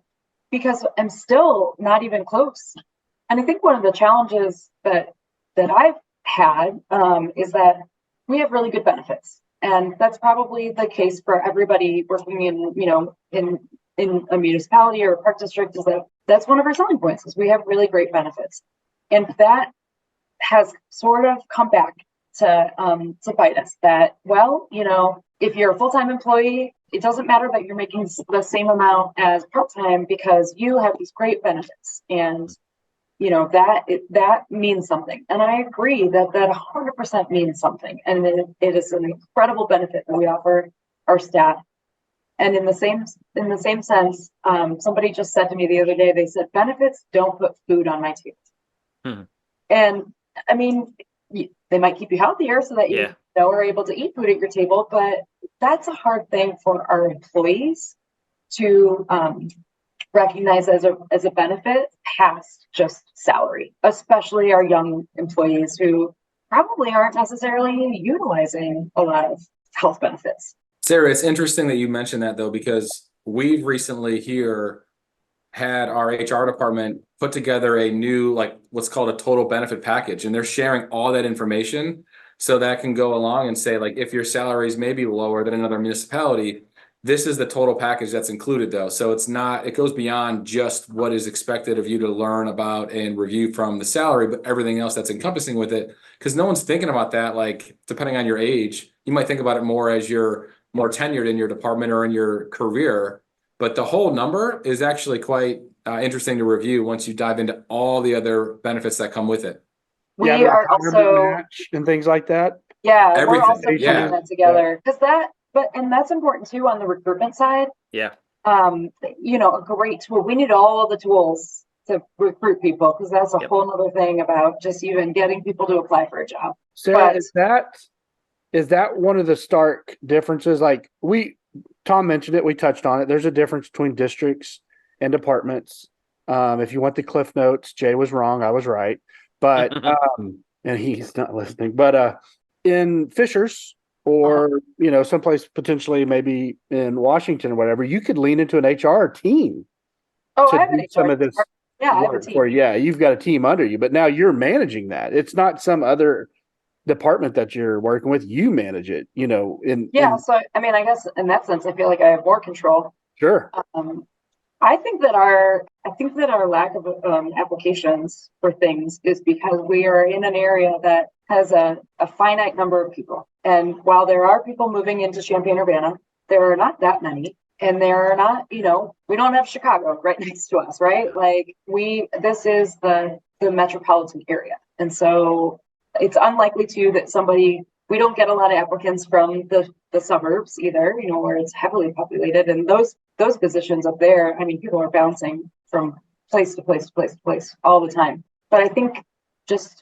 because I'm still not even close. And I think one of the challenges that I've had is that we have really good benefits. And that's probably the case for everybody working in a municipality or a park district, is that's one of our selling points, is we have really great benefits. And that has sort of come back to bite us, that, well, if you're a full-time employee, it doesn't matter that you're making the same amount as part-time because you have these great benefits. And that means something. And I agree that 100% means something. And it is an incredible benefit that we offer our staff. And in the same sense, somebody just said to me the other day, they said, benefits don't put food on my table. And I mean, they might keep you healthier so that you are able to eat food at your table, but that's a hard thing for our employees to recognize as a benefit past just salary, especially our young employees who probably aren't necessarily utilizing a lot of health benefits. Sarah, it's interesting that you mentioned that, though, because we've recently here had our HR department put together a new, like what's called a total benefit package, and they're sharing all that information so that can go along and say, like, if your salaries may be lower than another municipality, this is the total package that's included, though. So it goes beyond just what is expected of you to learn about and review from the salary, but everything else that's encompassing with it. Because no one's thinking about that. Like, depending on your age, you might think about it more as you're more tenured in your department or in your career. But the whole number is actually quite interesting to review once you dive into all the other benefits that come with it. We are also match and things like that. Yeah, everything. We're also putting that together because and that's important too on the recruitment side. Yeah. A great tool. We need all the tools to recruit people because that's a whole other thing about just even getting people to apply for a job. Sarah, is that one of the stark differences? Like Tom mentioned it, we touched on it. There's a difference between districts and departments. If you want the Cliff Notes, Jay was wrong, I was right. But and he's not listening. But in Fishers or someplace potentially maybe in Washington or whatever, you could lean into an HR team to do some of this. Yeah, I have a team. You've got a team under you, but now you're managing that. It's not some other department that you're working with, you manage it, Yeah. So, I mean, I guess in that sense, I feel like I have more control. sure. I think that our lack of applications for things is because we are in an area that has a finite number of people. And while there are people moving into Champaign-Urbana, there are not that many. And there are not, we don't have Chicago right next to us, right? Like this is the metropolitan area. And so it's unlikely that we don't get a lot of applicants from the suburbs either, where it's heavily populated. And those positions up there, I mean, people are bouncing from place to place to place to place all the time. But I think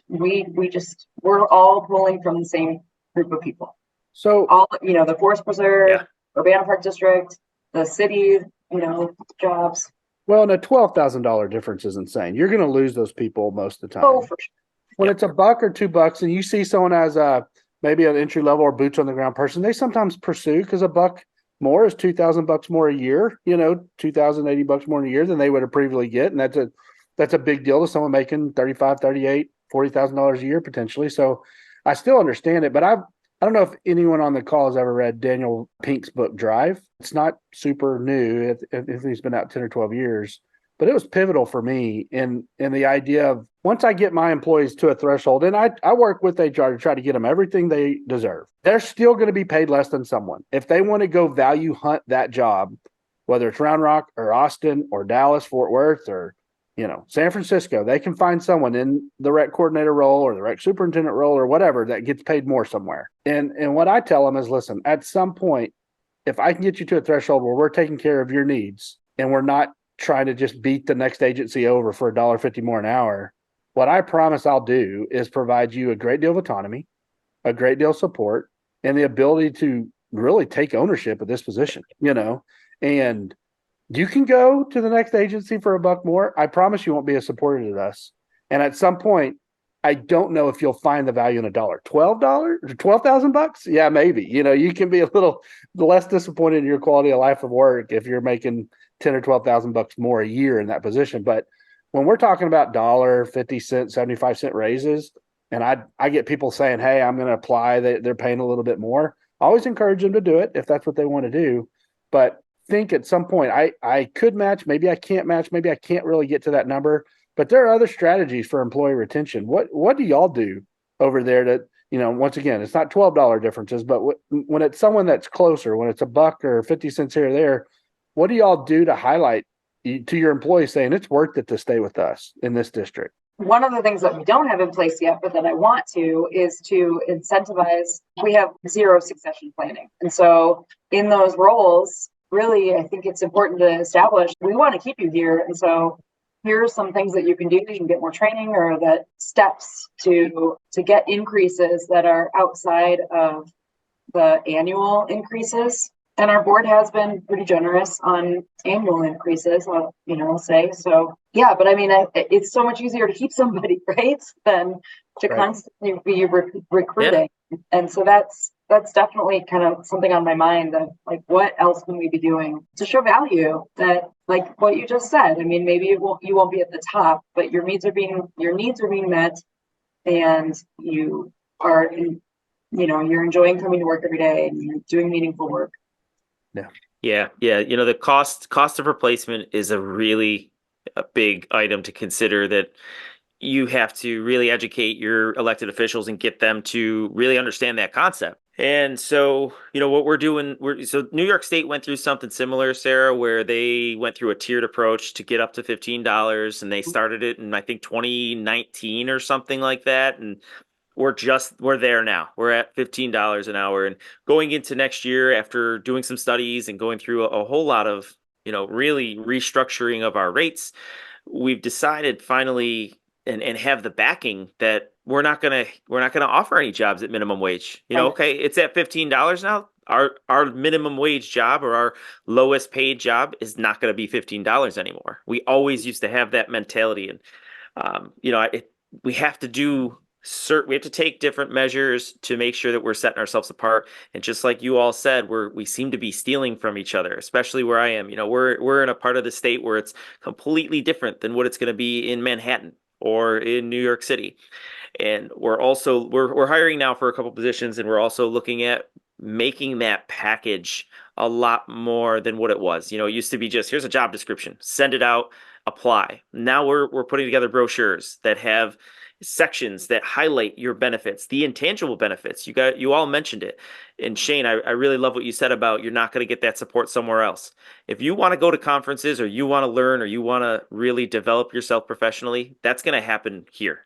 we're all pulling from the same group of people. So All, the Forest Preserve, Urbana Park District, the city, jobs. well, and a $12,000 difference is insane. You're going to lose those people most of the time. Oh, for sure. When it's $1 or $2 and you see someone as maybe an entry level or boots on the ground person, they sometimes pursue, because $1 more is $2,000 more a year, $2,080 more in a year than they would have previously get. And that's a big deal to someone making $35, $38, $40,000 a year potentially. So I still understand it, but I don't know if anyone on the call has ever read Daniel Pink's book Drive. It's not super new. It's been out 10 or 12 years, but it was pivotal for me in the idea of, once I get my employees to a threshold, and I work with HR to try to get them everything they deserve, they're still going to be paid less than someone. If they want to go value hunt that job, whether it's Round Rock or Austin or Dallas, Fort Worth, or San Francisco, they can find someone in the rec coordinator role or the rec superintendent role or whatever that gets paid more somewhere. And what I tell them is, listen, at some point, if I can get you to a threshold where we're taking care of your needs and we're not trying to just beat the next agency over for $1.50 more an hour, what I promise I'll do is provide you a great deal of autonomy, a great deal of support, and the ability to really take ownership of this position, and you can go to the next agency for $1 more. I promise you won't be as supported as us. And at some point, I don't know if you'll find the value in $1. $12 or $12,000? Yeah, maybe. You can be a little less disappointed in your quality of life of work if you're making $10,000 or $12,000 more a year in that position. But when we're talking about $1, 50 cents, 75-cent raises, and I get people saying, hey, I'm going to apply, they're paying a little bit more. I always encourage them to do it if that's what they want to do. But think at some point I could match, maybe I can't match, maybe I can't really get to that number. But there are other strategies for employee retention. What do y'all do over there that, once again, it's not $12 differences, but when it's someone that's closer, when it's $1 or 50 cents here or there, what do y'all do to highlight to your employees saying it's worth it to stay with us in this district? One of the things that we don't have in place yet, but that I want to, is to incentivize. We have zero succession planning. And so in those roles, really, I think it's important to establish, we want to keep you here. And so here are some things that you can do. You can get more training, or that steps to get increases that are outside of the annual increases. And our board has been pretty generous on annual increases, I'll say. So, yeah, but I mean, it's so much easier to keep somebody, right, than to constantly be recruiting. Yeah. And so that's definitely kind of something on my mind, of like, what else can we be doing to show value, that, like what you just said, I mean, maybe you won't be at the top, but your needs are being met, and you are you're enjoying coming to work every day, and you're doing meaningful work. Yeah. The cost of replacement is a big item to consider, that you have to really educate your elected officials and get them to really understand that concept. And so, what we're doing, so New York State went through something similar, Sarah, where they went through a tiered approach to get up to $15, and they started it in, I think, 2019 or something like that. And we're there now. We're at $15 an hour, and going into next year, after doing some studies and going through a whole lot of, really restructuring of our rates, we've decided finally and have the backing that we're not gonna offer any jobs at minimum wage. Okay, it's at $15 now. Our minimum wage job, or our lowest paid job, is not going to be $15 anymore. We always used to have that mentality, and we have to take different measures to make sure that we're setting ourselves apart. And just like you all said, we seem to be stealing from each other, especially where I am. We're in a part of the state where it's completely different than what it's going to be in Manhattan or in New York City. And we're hiring now for a couple positions, and we're also looking at making that package a lot more than what it was. It used to be just, here's a job description, send it out, apply. Now we're putting together brochures that have sections that highlight your benefits, the intangible benefits. You all mentioned it. And Shane, I really love what you said about you're not going to get that support somewhere else. If you want to go to conferences, or you want to learn, or you want to really develop yourself professionally, that's going to happen here.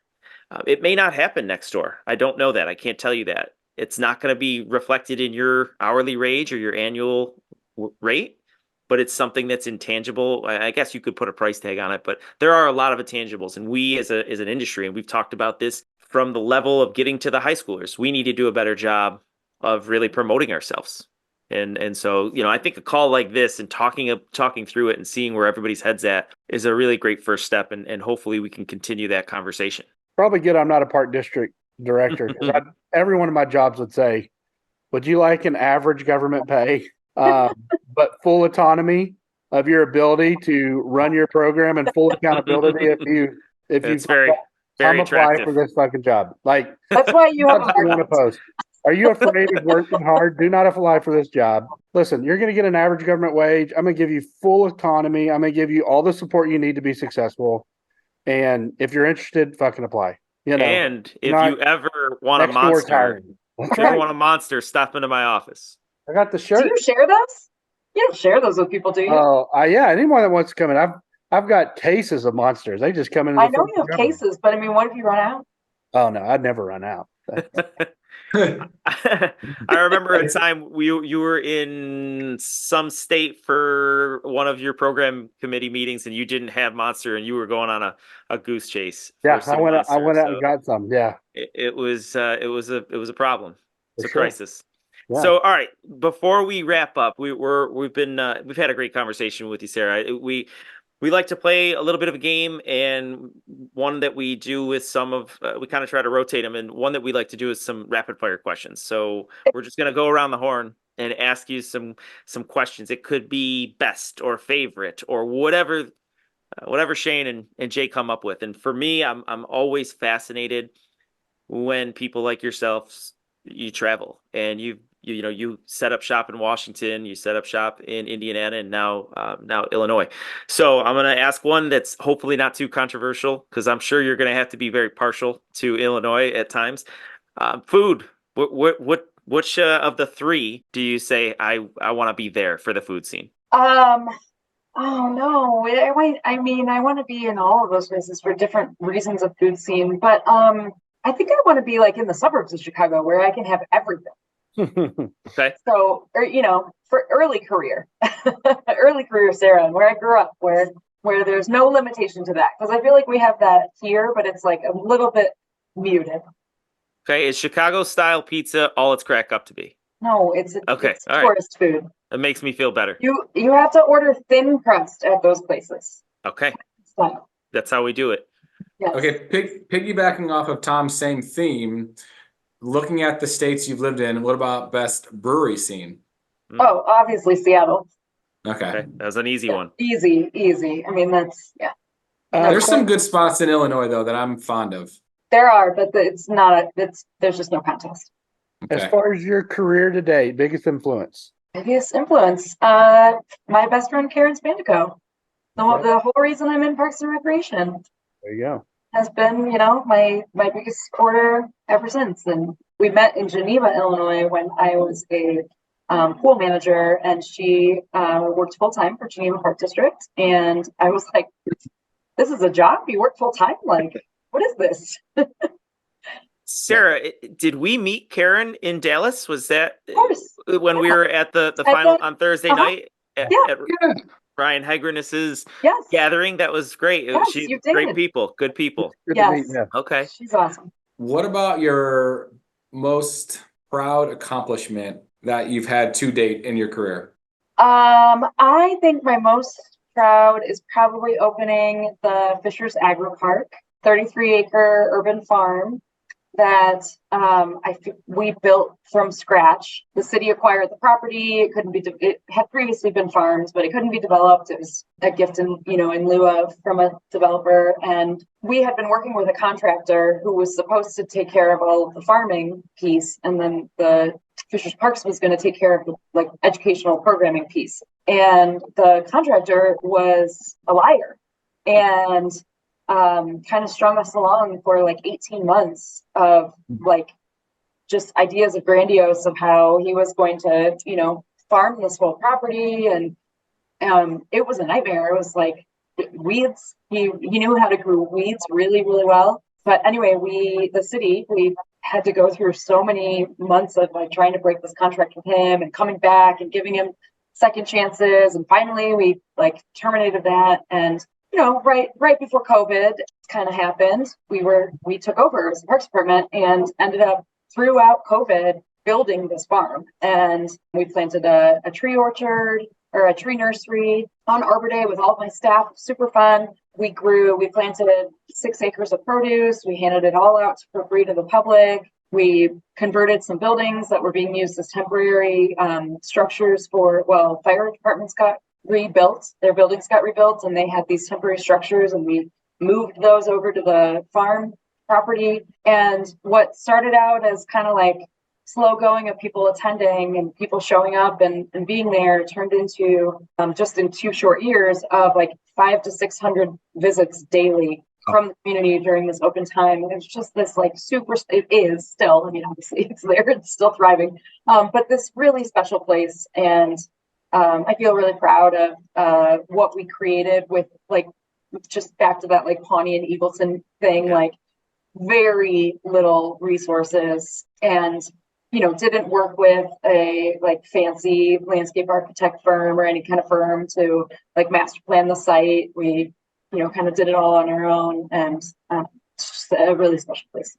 It may not happen next door. I don't know that. I can't tell you that. It's not going to be reflected in your hourly wage or your annual rate, but it's something that's intangible. I guess you could put a price tag on it, but there are a lot of intangibles. And we as an industry, and we've talked about this from the level of getting to the high schoolers, we need to do a better job of really promoting ourselves. And so, I think a call like this and talking through it and seeing where everybody's head's at is a really great first step. And hopefully we can continue that conversation. Probably good I'm not a park district director. Every one of my jobs would say, would you like an average government pay, but full autonomy of your ability to run your program and full accountability if you very apply attractive for this fucking job. Like, That's why you have a want to post. Are you afraid of working hard? Do not apply for this job. Listen, you're going to get an average government wage. I'm going to give you full autonomy. I'm going to give you all the support you need to be successful. And if you're interested, fucking apply. And if you ever want a monster, stop into my office. I got the shirt. Do you share those? You don't share those with people, do you? Oh, yeah. Anyone that wants to come in, I've got cases of monsters. They just come in. I know you have cases, but I mean, what if you run out? Oh no, I'd never run out. I remember a time you were in some state for one of your program committee meetings, and you didn't have Monster, and you were going on a goose chase. Yeah, I went out and got some. Yeah, it was a problem. It's a crisis. Yeah. So, all right, before we wrap up, we've had a great conversation with you, Sarah. We like to play a little bit of a game, and one that we do with we kind of try to rotate them, and one that we like to do is some rapid fire questions. So we're just going to go around the horn and ask you some questions. It could be best or favorite or whatever Shane and Jay come up with. And for me, I'm always fascinated when people like yourselves, you travel and you set up shop in Washington, you set up shop in Indiana, and now Illinois. So I'm going to ask one that's hopefully not too controversial, because I'm sure you're going to have to be very partial to Illinois at times. Food. Which of the three do you say I want to be there for the food scene? Oh no, I mean, I want to be in all of those places for different reasons of food scene, but I think I want to be like in the suburbs of Chicago where I can have everything. Okay. So, for early career Sarah, where I grew up, where there's no limitation to that, because I feel like we have that here, but it's like a little bit muted. Okay, is Chicago style pizza all it's cracked up to be? No, it's tourist food. That makes me feel better. You have to order thin crust at those places. Okay. Style. That's how we do it. Yes. Okay, piggybacking off of Tom's same theme, looking at the states you've lived in, what about best brewery scene? Oh, obviously Seattle. Okay. That was an easy one. Easy. I mean, that's, yeah. There's some good spots in Illinois, though, that I'm fond of. There are, but there's just no contest. Okay. As far as your career today, biggest influence? My best friend, Karen Spandico. The whole reason I'm in Parks and Recreation. There you go. Has been, my biggest supporter ever since. And we met in Geneva, Illinois, when I was a pool manager, and she worked full time for Geneva Park District. And I was like, "This is a job? You work full time? Like, what is this?" Sarah, did we meet Karen in Dallas? Was that when we were at the final on Thursday night at Ryan Hegrenus's gathering? That was great. She's great people, good people. Good to meet you. Okay. She's awesome. What about your most proud accomplishment that you've had to date in your career? I think my most proud is probably opening the Fishers Agri Park, 33-acre urban farm, that we built from scratch. The city acquired the property. It had previously been farmed, but it couldn't be developed. It was a gift in lieu of from a developer. And we had been working with a contractor who was supposed to take care of all of the farming piece, and then the Fishers Parks was going to take care of the educational programming piece. And the contractor was a liar and kind of strung us along for 18 months of just ideas of grandiose of how he was going to, farm this whole property. And it was a nightmare. It was weeds. He knew how to grow weeds really, really well. But anyway, we had to go through so many months of trying to break this contract with him and coming back and giving him second chances. And finally we terminated that. And right before COVID kind of happened, we took over as the Parks Department and ended up throughout COVID building this farm. And we planted a tree orchard or a tree nursery on Arbor Day with all of my staff. Super fun. We planted 6 acres of produce. We handed it all out for free to the public. We converted some buildings that were being used as temporary structures fire departments got rebuilt. Their buildings got rebuilt and they had these temporary structures, and we moved those over to the farm property. And what started out as kind of slow going of people attending and people showing up and being there turned into just in 2 short years of 500 to 600 visits daily from the community during this open time. And it's just this it is still, obviously it's there, it's still thriving, but this really special place. And I feel really proud of what we created with just back to that Pawnee and Eagleton thing, very little resources, and didn't work with a fancy landscape architect firm or any kind of firm to master plan the site. We kind of did it all on our own, and it's just a really special place.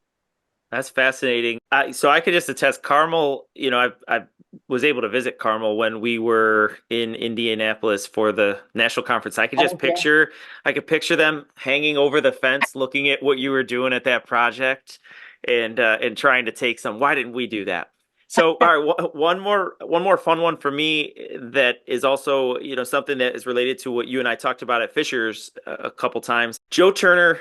That's fascinating. So I could just attest, Carmel, I was able to visit Carmel when we were in Indianapolis for the national conference. I could just picture them hanging over the fence, looking at what you were doing at that project and trying to take some. Why didn't we do that? So, all right, one more fun one for me that is also, something that is related to what you and I talked about at Fishers a couple times. Joe Turner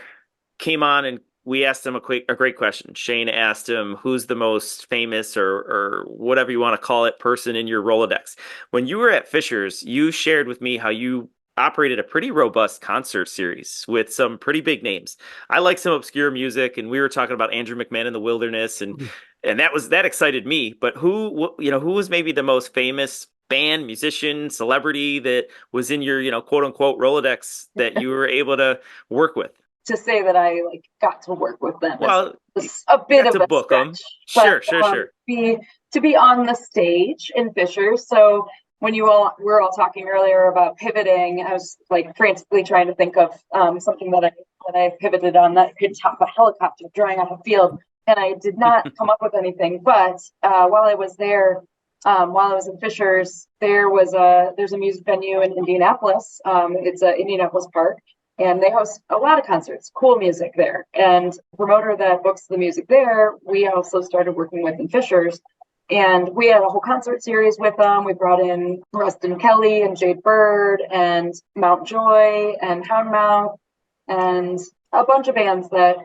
came on and we asked him a great question. Shane asked him, who's the most famous or whatever you want to call it person in your Rolodex? When you were at Fishers, you shared with me how you operated a pretty robust concert series with some pretty big names. I like some obscure music, and we were talking about Andrew McMahon in the Wilderness, and that excited me. But who was maybe the most famous band, musician, celebrity that was in your, quote unquote Rolodex that you were able to work with? To say that I got to work with them. Well, it's a bit of a book stretch. Sure. To be on the stage in Fishers. So when were all talking earlier about pivoting, I was frantically trying to think of something that I pivoted on that could top a helicopter drawing off a field, and I did not come up with anything. But while I was there, while I was in Fishers, there's a music venue in Indianapolis. It's a Indianapolis Park. And they host a lot of concerts, cool music there. And the promoter that books the music there, we also started working with in Fishers. And we had a whole concert series with them. We brought in Rustin Kelly and Jade Bird and Mount Joy and Houndmouth and a bunch of bands that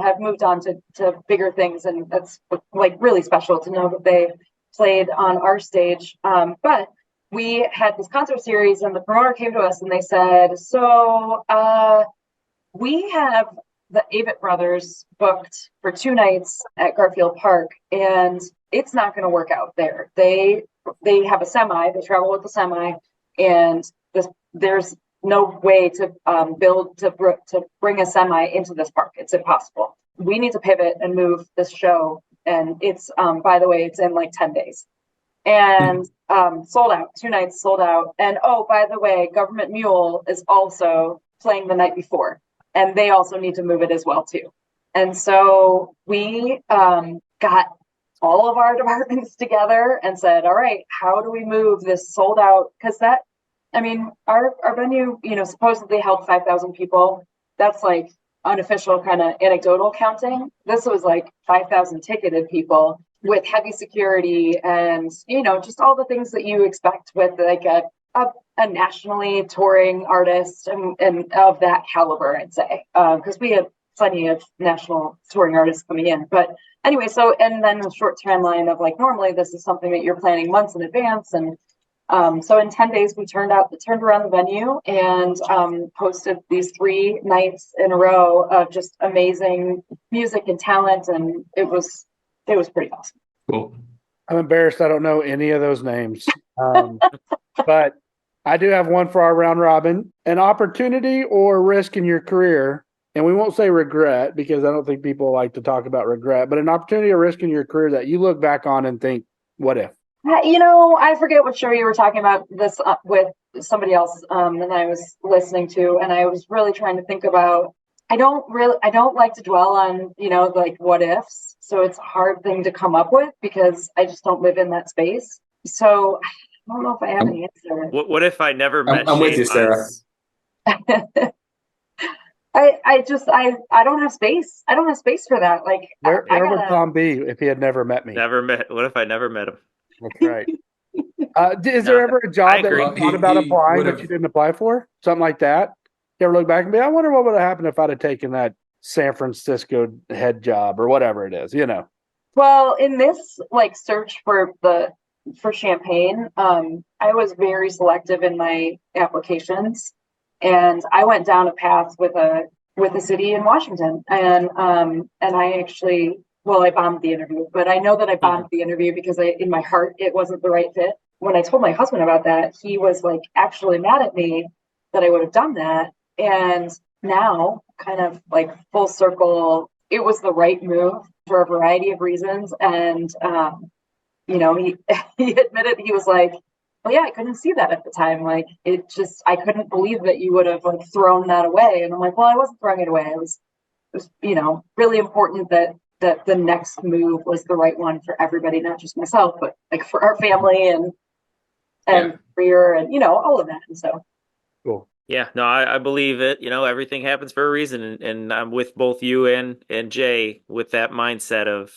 have moved on to bigger things. And that's really special to know that they played on our stage. But we had this concert series, and the promoter came to us and they said, so we have the Avett Brothers booked for 2 nights at Garfield Park, and it's not going to work out there. They have a semi, they travel with a semi, and there's no way to bring a semi into this park. It's impossible. We need to pivot and move this show. And it's, by the way, it's in 10 days. And sold out, 2 nights sold out. And oh, by the way, Government Mule is also playing the night before, and they also need to move it as well too. And so we got all of our departments together and said, all right, how do we move this sold out? Because our venue, supposedly held 5,000 people. That's unofficial kind of anecdotal counting, this was like 5,000 ticketed people with heavy security and, just all the things that you expect with like a nationally touring artist and of that caliber, I'd say, because we had plenty of national touring artists coming in. But anyway, and then the short timeline of like, normally this is something that you're planning months in advance. And so in 10 days, we turned around the venue and hosted these 3 nights in a row of just amazing music and talent. And it was pretty awesome. Cool. I'm embarrassed I don't know any of those names. But I do have one for our round robin. An opportunity or risk in your career, and we won't say regret because I don't think people like to talk about regret, but an opportunity or risk in your career that you look back on and think, what if? I forget what show you were talking about this with somebody else that I was listening to, and I was really trying to think about, I don't like to dwell on, like what ifs. So it's a hard thing to come up with because I just don't live in that space. So I don't know if I have an answer. What if I never met I'm with Shane you, Sarah. Mize? I don't have space. I don't have space for that. Like, Where would Tom be if he had never met me? What if I never met him? That's right. Is there ever a job that you thought about applying but you didn't apply for? Something like that? You ever look back and be, I wonder what would have happened if I'd have taken that San Francisco head job or whatever it is, Well, in this like search for Champaign, I was very selective in my applications, and I went down a path with a city in Washington, and I actually, I bombed the interview, but I know that I bombed the interview because in my heart it wasn't the right fit. When I told my husband about that, he was like actually mad at me that I would have done that, and now kind of like full circle, it was the right move for a variety of reasons, and he he admitted, he was like, well, yeah, I couldn't see that at the time. Like, I couldn't believe that you would have like thrown that away. And I'm like, well, I wasn't throwing it away. It was really important that the next move was the right one for everybody, not just myself, but like for our family and career and, all of that. And so. Cool. Yeah, no, I believe it. Everything happens for a reason. And I'm with both you and Jay with that mindset of,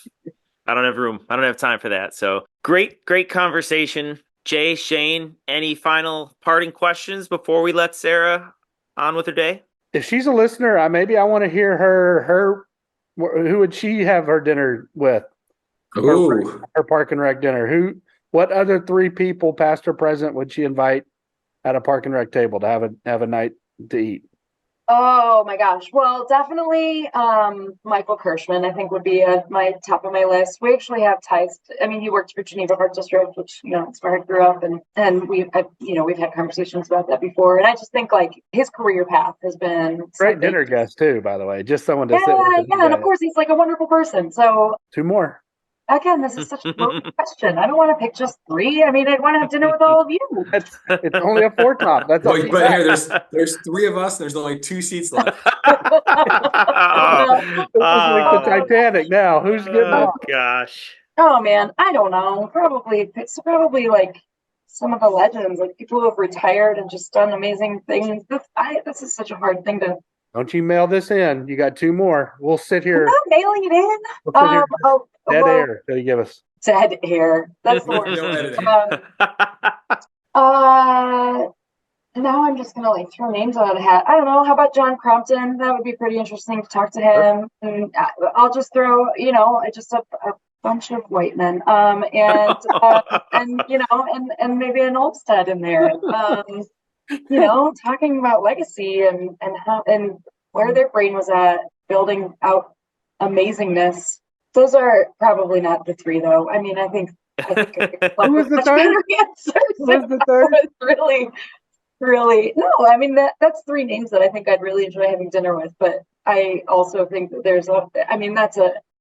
I don't have room. I don't have time for that. So great conversation. Jay, Shane, any final parting questions before we let Sarah on with her day? If she's a listener, maybe I want to hear her. Who would she have her dinner with? Ooh. Her park and rec dinner. What other 3 people, past or present, would she invite at a park and rec table to have a night to eat? Oh my gosh. Well, definitely Michael Kirschman, I think, would be at my top of my list. We actually have ties. He worked for Geneva Park District, which, it's where I grew up, and we've had conversations about that before. And I just think like his career path has been great dinner guest too, by the way. Just someone to sit with. Yeah, and of course he's like a wonderful person. So 2 more. Again, this is such a broad question. I don't want to pick just 3. I'd want to have dinner with all of you. It's only a 4 top. That's but here, there's 3 of us. And there's only 2 seats left. It's like the Titanic now. Who's getting off? Gosh. Oh man, I don't know. It's probably like some of the legends, like people who have retired and just done amazing things. This is such a hard thing to. Don't you mail this in? You got 2 more. We'll sit here. I'm not mailing it in. We'll sit here dead air till you give us. Dead air. That's the word. Now I'm just gonna throw names out of the hat. I don't know. How about John Crompton? That would be pretty interesting to talk to him. And I'll just throw, just a bunch of white men, and maybe an Olmsted in there. Talking about legacy and how and where their brain was at, building out amazingness. Those are probably not the 3, though. I think who was the third? Who was the third? Really, no. That's 3 names that I think I'd really enjoy having dinner with. But I also think that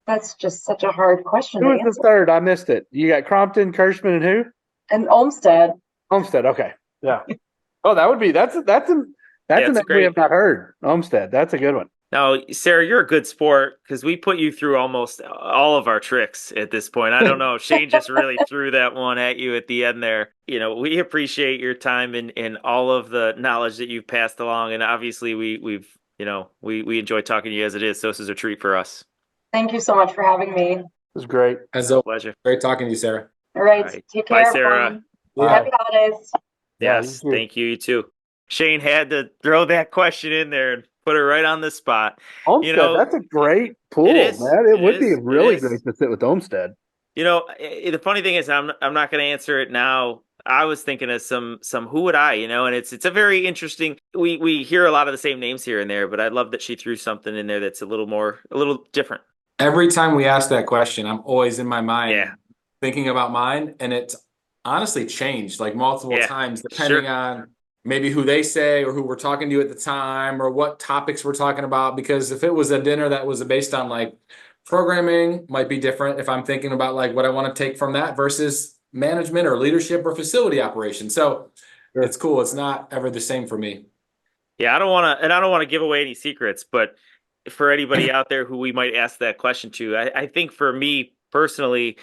that's just such a hard question. Who was the third? I missed it. You got Crompton, Kirschman, and who? And Olmsted. Olmsted. Okay. Yeah. Oh, that's a name we have not heard. Olmsted. That's a good one. Now, Sarah, you're a good sport because we put you through almost all of our tricks at this point. I don't know. Shane just really threw that one at you at the end there. We appreciate your time and all of the knowledge that you've passed along. And obviously we've we enjoy talking to you as it is. So this is a treat for us. Thank you so much for having me. It was great. As A always, pleasure. great talking to you, Sarah. All right. All right. Take Bye, care, Sarah. everyone. Bye. Happy holidays. Yeah, Yes, you too. thank you. You too. Shane had to throw that question in there and put her right on the spot. Homestead, that's a great pool, it is. man. It would be It really is. great to sit with Homestead. The funny thing is, I'm not going to answer it now. I was thinking of some who would I, and it's a very interesting. We hear a lot of the same names here and there, but I love that she threw something in there that's a little different. Every time we ask that question, I'm always in my mind thinking about mine, and it's honestly changed like multiple times depending on maybe who they say or who we're talking to at the time or what topics we're talking about. Because if it was a dinner that was based on like programming, might be different if I'm thinking about like what I want to take from that versus management or leadership or facility operations. So it's cool. It's not ever the same for me. Yeah, I don't want to give away any secrets, but for anybody out there who we might ask that question to, I think for me personally,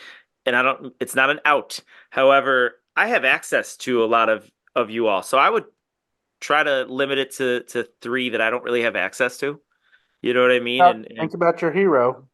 and it's not an out. However, I have access to a lot of you all. So I would try to limit it to 3 that I don't really have access to. You know what I mean? Think about your hero.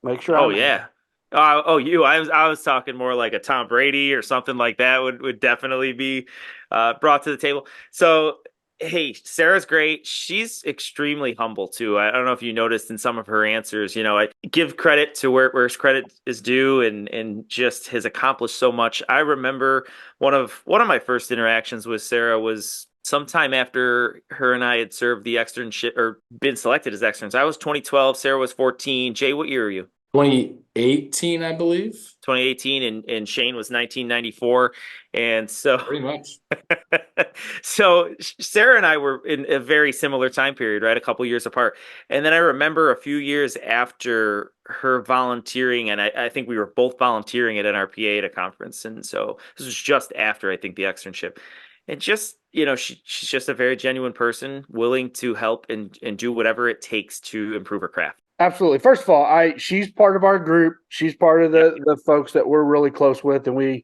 Make sure. Oh yeah. You. I was talking more like a Tom Brady or something like that would definitely be brought to the table. So hey, Sarah's great. She's extremely humble too. I don't know if you noticed in some of her answers. I give credit to where credit is due, and just has accomplished so much. I remember one of my first interactions with Sarah was sometime after her and I had served the externship or been selected as externs. I was 2012. Sarah was 14. Jay, what year are you? 2018, I believe. 2018, and Shane was 1994. And so pretty much. So Sarah and I were in a very similar time period, right? A couple years apart. And then I remember a few years after her volunteering, and I think we were both volunteering at NRPA at a conference. And so this was just after, I think, the externship. And just, she's just a very genuine person, willing to help and do whatever it takes to improve her craft. Absolutely. First of all, she's part of our group. She's part of the folks that we're really close with, and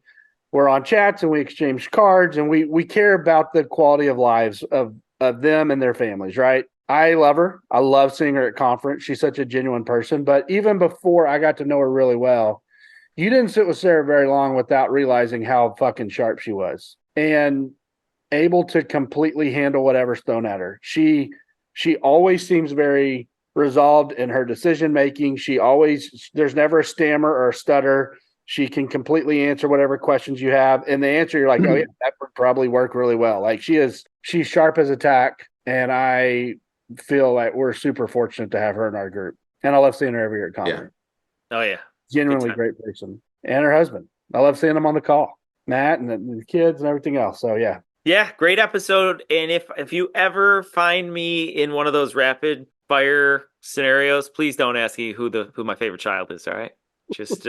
we're on chats and we exchange cards, and we care about the quality of lives of them and their families, right? I love her. I love seeing her at conference. She's such a genuine person. But even before I got to know her really well, you didn't sit with Sarah very long without realizing how fucking sharp she was and able to completely handle whatever's thrown at her. She always seems very resolved in her decision making. There's never a stammer or a stutter. She can completely answer whatever questions you have, and the answer you're like, oh yeah, that would probably work really well. Like she's sharp as a tack, and I feel like we're super fortunate to have her in our group. And I love seeing her every year at conference. Oh yeah, genuinely great person, and her husband. I love seeing them on the call, Matt, and the kids and everything else. So yeah. Yeah, great episode. And if you ever find me in one of those rapid fire scenarios, please don't ask me who my favorite child is. All right, just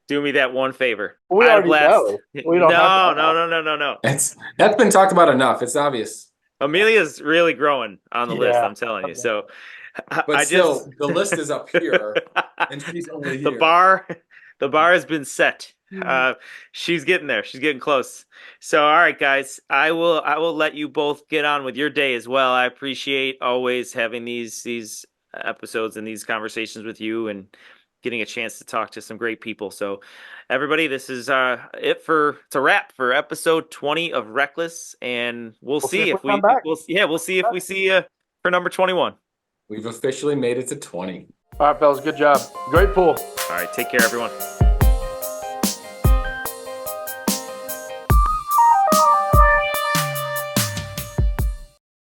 do me that one favor. We already know. We don't No. That's been talked about enough. It's obvious. Amelia's really growing on the list. I'm telling you. So, but still, the list is up here, and she's only here. The bar has been set. She's getting there. She's getting close. So, all right, guys, I will let you both get on with your day as well. I appreciate always having these episodes and these conversations with you and getting a chance to talk to some great people. So, everybody, this is it's a wrap for episode 20 of RecLess, and we'll see if we see you for number 21. We've officially made it to 20. All right, fellas, good job. Great pool. All right, take care, everyone.